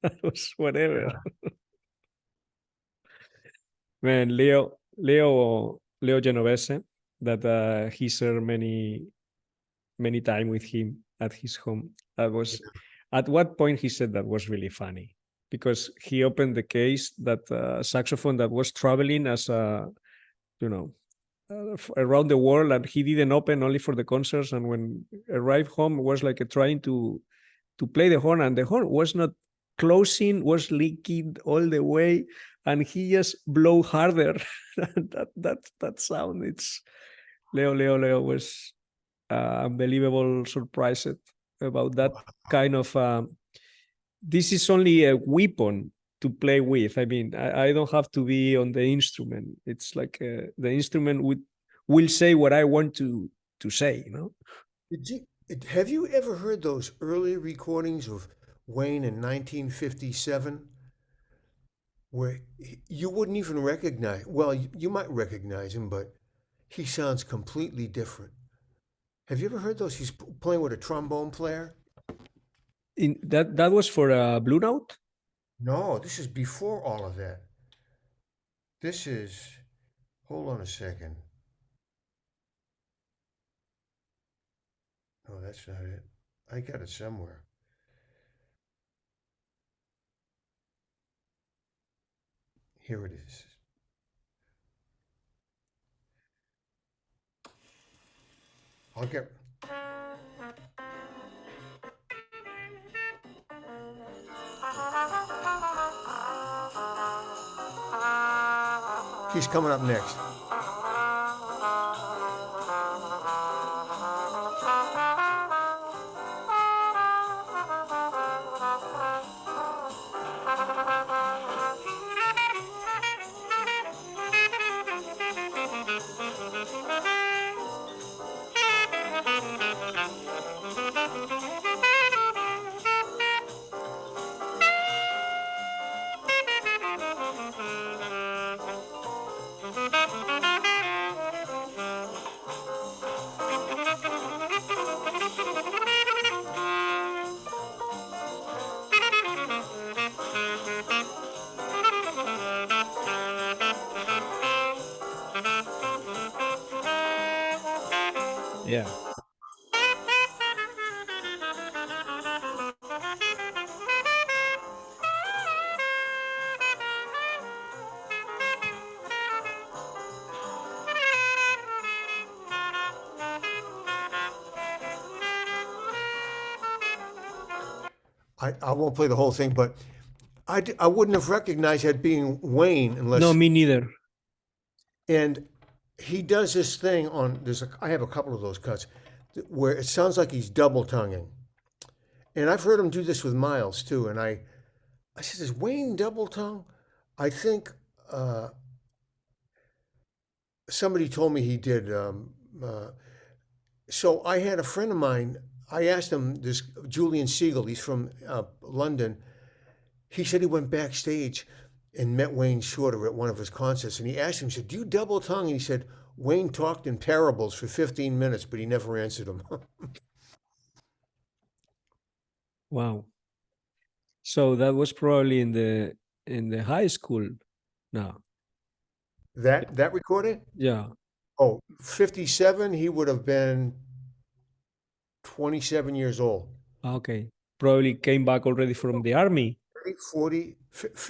That was whatever. Man, Leo Genovese, that he shared many time with him at his home. That was at what point he said that was really funny because he opened the case that saxophone that was traveling as a you know around the world, and he didn't open only for the concerts, and when arrived home was like trying to play the horn, and the horn was not closing, was leaking all the way, and he just blow harder. that sound, it's Leo was unbelievable surprised about that kind of this is only a weapon to play with. I mean, I don't have to be on the instrument. It's like the instrument will say what I want to say, you know. Have you ever heard those early recordings of Wayne in 1957 where you wouldn't even recognize, well, you might recognize him, but he sounds completely different. Have you ever heard those? He's playing with a trombone player. In that was for a Blue Note. No, this is before all of that. This is, hold on a second. No, that's not it. I got it somewhere. Here it is. I'll get. He's coming up next. Yeah. I won't play the whole thing, but I wouldn't have recognized that being Wayne unless. No, me neither. And he does this thing on. I have a couple of those cuts where it sounds like he's double tonguing, and I've heard him do this with Miles too. And I said, "Is Wayne double tongue?" I think somebody told me he did. So I had a friend of mine. I asked him, this Julian Siegel. He's from London. He said he went backstage and met Wayne Shorter at one of his concerts, and he asked him, he said, "Do you double tongue?" And he said, "Wayne talked in parables for 15 minutes, but he never answered him." Wow. So that was probably in the high school. No. That recording? Yeah. Oh, 57, he would have been 27 years old. Okay. Probably came back already from the army. 30, 40,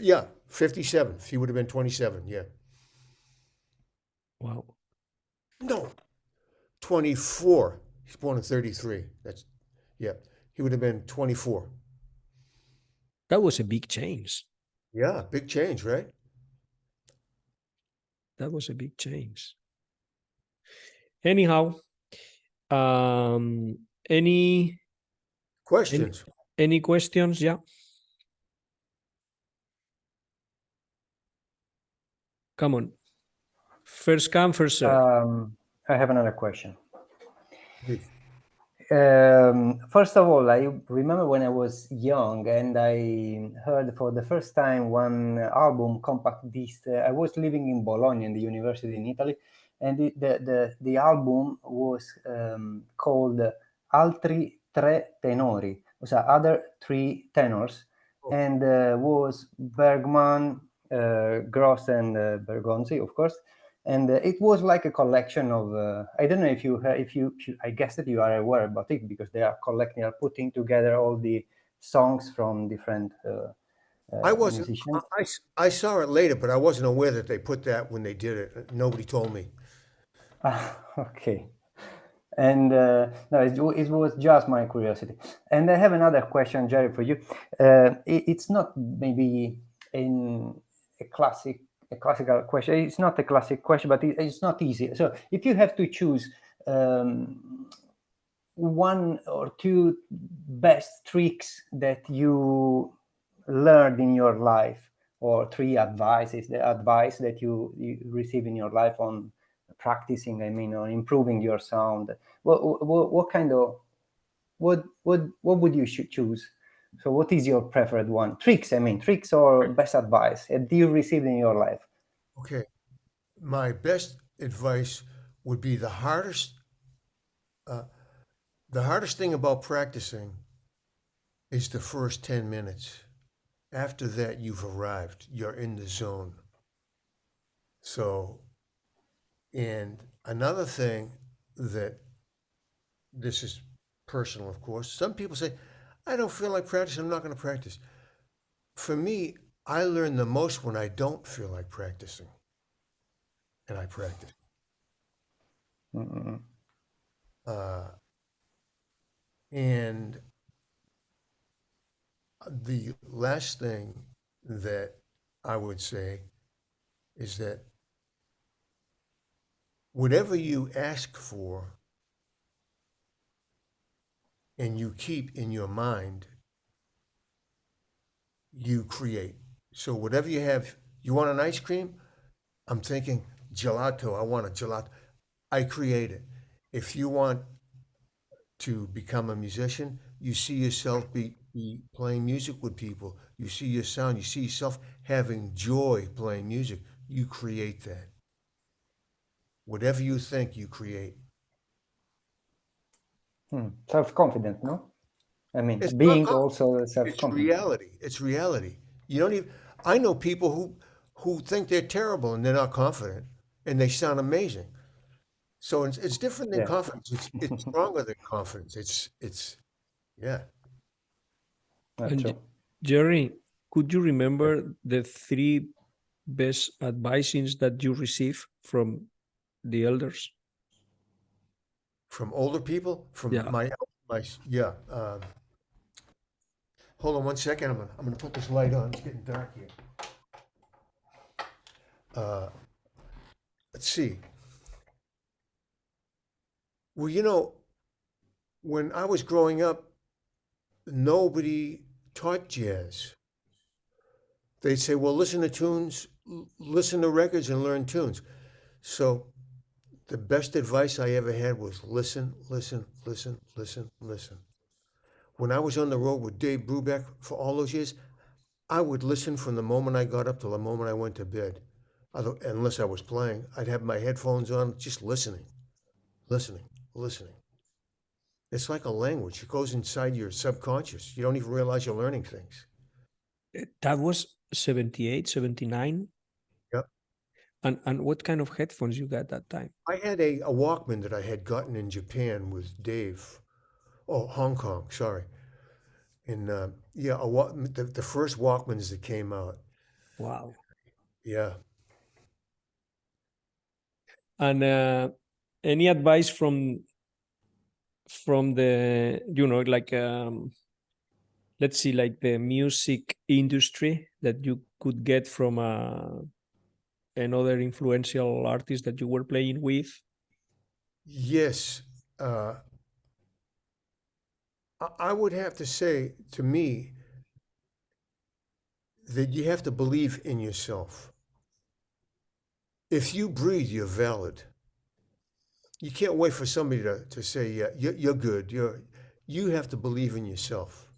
yeah, 57. He would have been 27, yeah. Wow. No, 24. He's born in 33. Yeah. He would have been 24. That was a big change. Yeah, big change, right? That was a big change. Anyhow, any Questions? any questions? Yeah. Come on. First come, first serve. I have another question. Please. First of all, I remember when I was young and I heard for the first time one album, compact disc. I was living in Bologna, in the university in Italy, and the album was called Altri Tre Tenori, ossia Other Three Tenors, and was Bergman, Gross, and Bergonzi, of course. And it was like a collection of I don't know if you I guess that you are aware about it, because they are putting together all the songs from different I wasn't. musicians. I saw it later, but I wasn't aware that they put that when they did it. Nobody told me. Okay. And no, it was just my curiosity. And I have another question, Jerry, for you. It's not maybe in a classical question. It's not a classic question, but it's not easy. So if you have to choose one or two best tricks that you learned in your life, or three the advice that you receive in your life on practicing, I mean, on improving your sound, what kind of what would you choose? So what is your preferred one? Tricks, I mean, tricks or best advice that you received in your life? Okay. My best advice would be the hardest thing about practicing is the first 10 minutes. After that, you've arrived. You're in the zone. So, and another thing that this is personal, of course. Some people say, I don't feel like practicing, I'm not going to practice. For me, I learn the most when I don't feel like practicing. And I practice. Mm-mm. And the last thing that I would say is that whatever you ask for and you keep in your mind, you create. So whatever you have, you want an ice cream? I'm thinking gelato. I want a gelato. I create it. If you want to become a musician, you see yourself be playing music with people. You see your sound. You see yourself having joy playing music. You create that. Whatever you think, you create. Self-confident, no? I mean, It's being not also It's self-confident. reality. It's reality. You don't even. I know people who think they're terrible and they're not confident, and they sound amazing. So it's different than Yeah. confidence. It's stronger than confidence. It's yeah. That's And true. Jerry, could you remember the three best advices that you received from the elders? From older people, from Yeah. my yeah. Hold on one second. I'm gonna put this light on. It's getting dark here. Let's see. Well, when I was growing up, nobody taught jazz. They'd say, well, listen to tunes, listen to records and learn tunes. So the best advice I ever had was listen, listen, listen, listen, listen. When I was on the road with Dave Brubeck for all those years, I would listen from the moment I got up till the moment I went to bed. Unless I was playing, I'd have my headphones on, just listening, listening, listening. It's like a language. It goes inside your subconscious. You don't even realize you're learning things. That was 78, 79. Yep. And what kind of headphones you got that time? I had a Walkman that I had gotten in Japan with Dave. Oh, Hong Kong, sorry. And yeah, the first Walkmans that came out. Wow. Yeah. And any advice from the, like let's see, like the music industry that you could get from another influential artist that you were playing with? Yes. I would have to say, to me, that you have to believe in yourself. If you breathe, you're valid. You can't wait for somebody to say, yeah, you're good. You have to believe in yourself.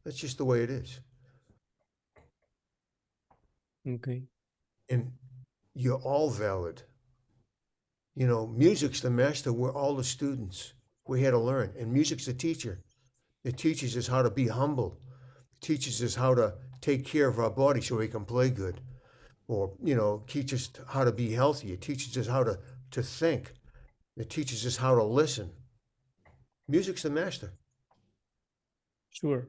That's just the way it is. Okay. And you're all valid. You know, music's the master. We're all the students. We're here to learn. And music's the teacher. It teaches us how to be humble. It teaches us how to take care of our body so we can play good. Or, you know, teaches us how to be healthy. It teaches us how to think. It teaches us how to listen. Music's the master. Sure.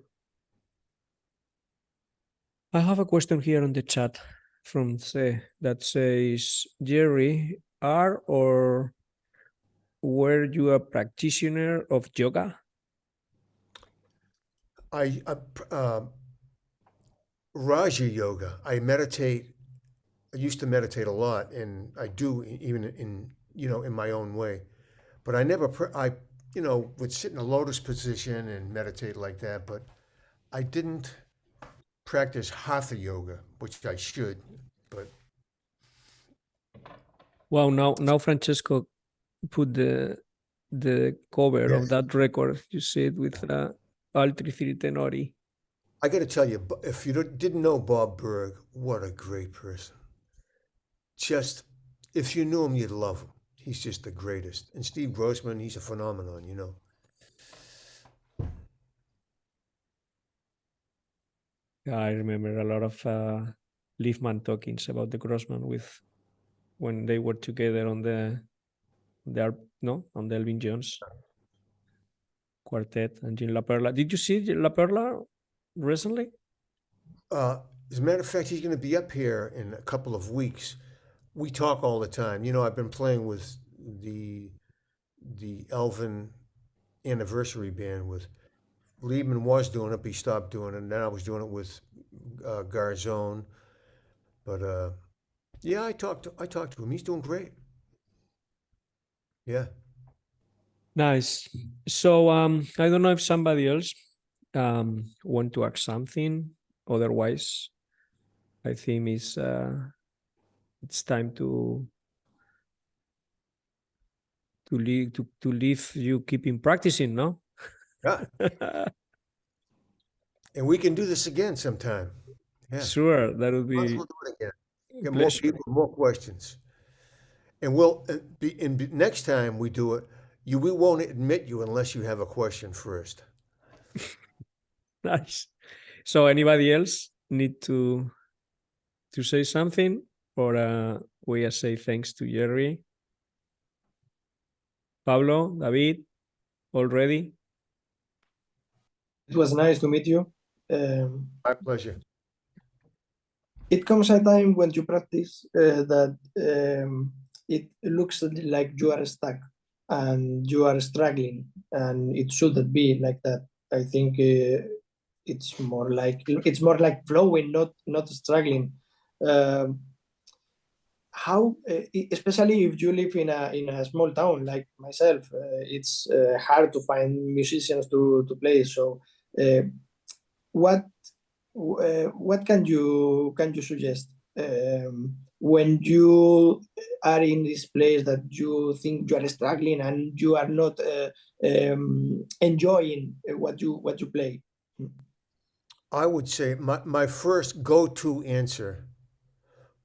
I have a question here on the chat from C that says, Jerry, are or were you a practitioner of yoga? I Raja Yoga. I meditate. I used to meditate a lot, and I do even in in my own way. But I never. Would sit in a lotus position and meditate like that. But I didn't practice Hatha Yoga, which I should. But Wow, now Francesco put the cover Yes. of that record. You see it with Altri 3 Tenori. I got to tell you, if you didn't know Bob Berg, what a great person. Just, if you knew him, you'd love him. He's just the greatest. And Steve Grossman, he's a phenomenon, you know. I remember a lot of Liefman talkings about the Grossman with when they were together on the Elvin Jones quartet and Jean La Perla. Did you see La Perla recently? As a matter of fact, he's going to be up here in a couple of weeks. We talk all the time. You know, I've been playing with the Elvin anniversary band with Liebman was doing it, but he stopped doing it. And then I was doing it with Garzone. But yeah, I talked to him. He's doing great. Yeah. Nice. So I don't know if somebody else want to ask something. Otherwise, I think it's time to leave you keeping practicing, no? Yeah. And we can do this again sometime. Yeah. Sure, that would Let's be do it again. a Get more pleasure. people, more questions. And next time we do it, we won't admit you unless you have a question first. Nice. So anybody else need to say something, or we say thanks to Jerry? Pablo, David, all ready? It was nice to meet you. My pleasure. It comes a time when you practice that it looks like you are stuck and you are struggling, and it shouldn't be like that. I think it's more like flowing, not struggling. How, especially if you live in a small town like myself, it's hard to find musicians to play. So, what can you suggest when you are in this place that you think you are struggling and you are not enjoying what you play? I would say my first go-to answer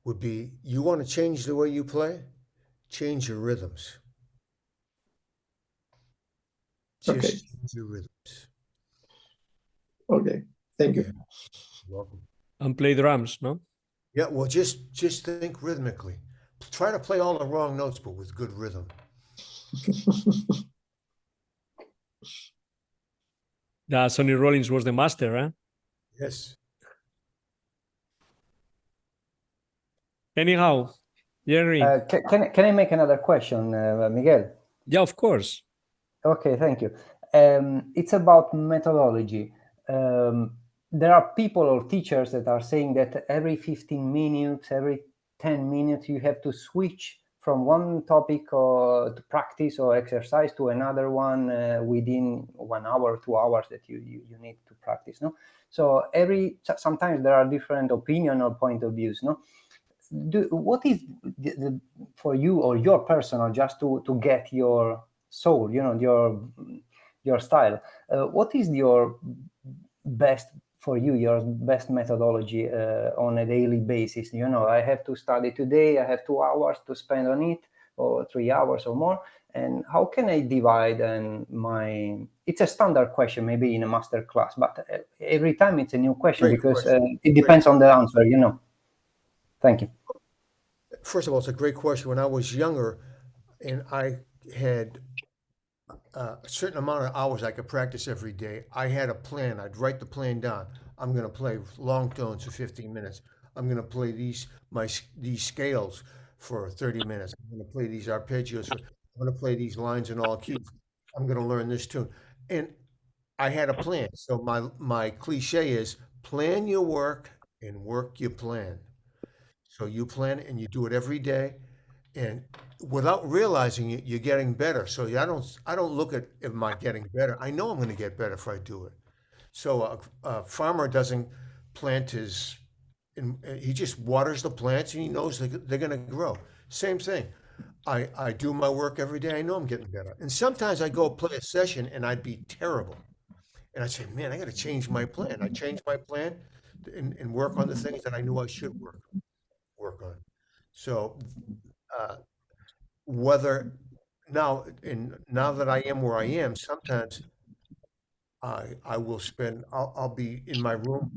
would be, you want to change the way you play? Change your rhythms. Okay. Just change your rhythms. Okay, thank you. Yeah. You're welcome. And play drums, no? Yeah, well, just think rhythmically. Try to play all the wrong notes, but with good rhythm. Sonny Rollins was the master, huh? Yes. Anyhow, Jerry. Can I make another question, Miguel? Yeah, of course. Okay, thank you. It's about methodology. There are people or teachers that are saying that every 15 minutes, every 10 minutes, you have to switch from one topic or to practice or exercise to another one within 1 hour, 2 hours that you need to practice. No, so sometimes there are different opinion or point of views. No, what is for you or your personal, just to get your soul, your style? What is your best for you, your best methodology on a daily basis? I have to study today, I have 2 hours to spend on it, or 3 hours or more, and how can I divide it's a standard question maybe in a master class, but every time it's a new question. Great Because question. it depends on the answer. Thank you. First of all, it's a great question. When I was younger and I had a certain amount of hours I could practice every day, I had a plan. I'd write the plan down. I'm going to play long tones for 15 minutes. I'm going to play these scales for 30 minutes. I'm going to play these arpeggios. I'm going to play these lines in all keys. I'm going to learn this tune. And I had a plan. So my cliche is plan your work and work your plan. So you plan and you do it every day, and without realizing it, you're getting better. So I don't look at am I getting better. I know I'm going to get better if I do it. So a farmer doesn't plant he just waters the plants and he knows they're going to grow. Same thing. I do my work every day. I know I'm getting better. And sometimes I go play a session and I'd be terrible. And I say, man, I got to change my plan. I change my plan and work on the things that I knew I should work on. So uh, whether now that I am where I am, sometimes I will I'll be in my room.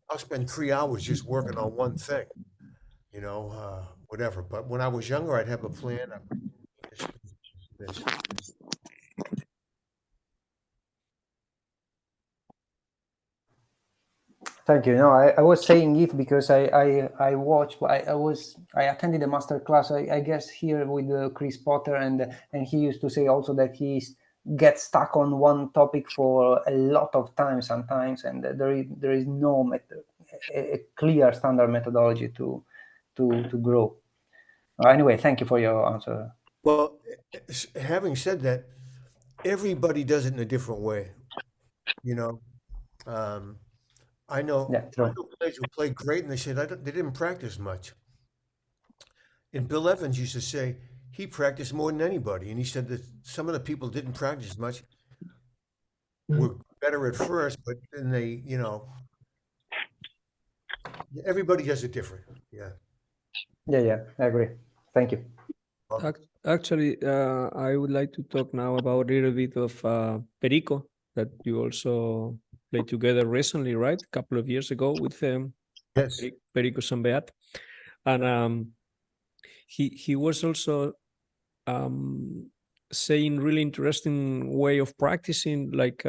I'll spend 3 hours just working on one thing, whatever. But when I was younger, I'd have a plan. I would this. Thank you. No, I was saying it because I watched. I attended a master class. I guess here with Chris Potter, and he used to say also that he gets stuck on one topic for a lot of time sometimes, and there is no a clear standard methodology to grow. Anyway, thank you for your answer. Well, having said that, everybody does it in a different way. You know, um, I know Yeah, true. players who play great, and they said they didn't practice much. And Bill Evans used to say he practiced more than anybody, and he said that some of the people didn't practice much, were better at first, but then everybody does it different. Yeah. Yeah, I agree. Thank you. Actually, I would like to talk now about a little bit of Perico that you also played together recently, right? A couple of years ago with Yes. Perico Sambeat. And he was also saying really interesting way of practicing, like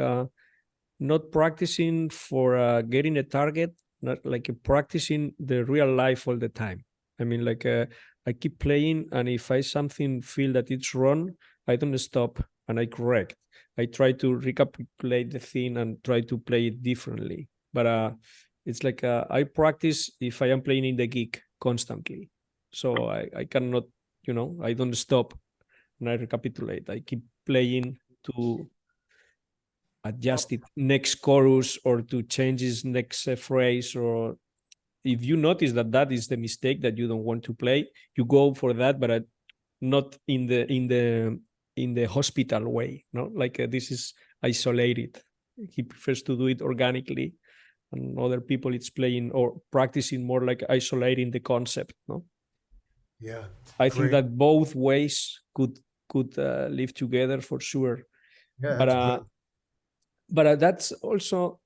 not practicing for getting a target, not like practicing the real life all the time. I mean, like I keep playing, and if I something feel that it's wrong, I don't stop and I correct. I try to recapitulate the thing and try to play it differently. But it's like I practice if I am playing in the gig constantly. So I cannot, I don't stop and I recapitulate. I keep playing to adjust it next chorus or to change his next phrase. Or if you notice that is the mistake that you don't want to play, you go for that, but not in the hospital way. No, like this is isolated. He prefers to do it organically, and other people it's playing or practicing more like isolating the concept. No. Yeah. I Great. think that both ways could live together for sure. Yeah. That's great. But that's also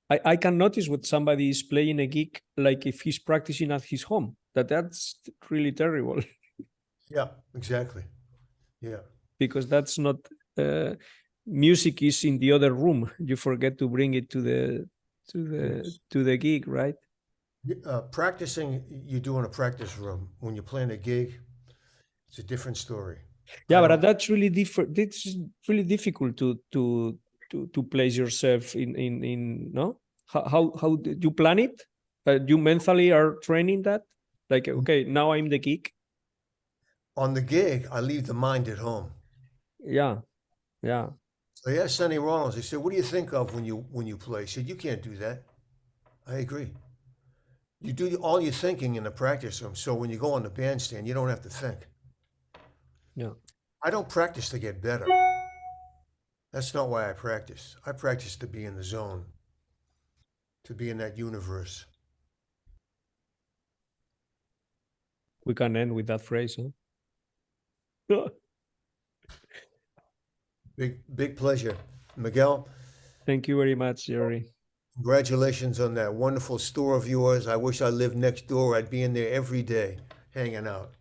I can notice when somebody is playing a gig, like if he's practicing at his home, that's really terrible. Yeah, exactly. Yeah. Because that's not music is in the other room. You forget to bring it to the Yes. to the gig, right? Practicing you do in a practice room. When you're playing a gig, it's a different story. Yeah, but that's really different. It's really difficult to place yourself in no. How do you plan it? You mentally are training that. Like, okay, now I'm the gig. On the gig, I leave the mind at home. Yeah. So I asked Sonny Rollins. He said, "What do you think of when you play?" He said, "You can't do that." I agree. you do all your thinking in the practice room. So when you go on the bandstand, you don't have to think. Yeah. I don't practice to get better. That's not why I practice. I practice to be in the zone, to be in that universe. We can end with that phrase, huh? Big pleasure. Miguel, Thank you very much, Jerry. congratulations on that wonderful store of yours. I wish I lived next door. I'd be in there every day hanging out.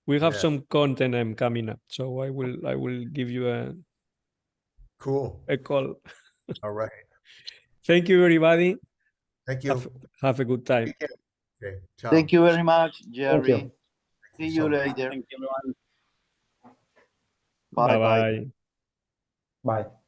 We have Yeah. some content coming up, so I will give you Cool. a call. All right. Thank you, everybody. Thank you. Have a good time. Okay. Ciao. Thank you very much, Thank Jerry. you. See so you much. later. Thank you, everyone. Bye bye. Bye-bye. Bye.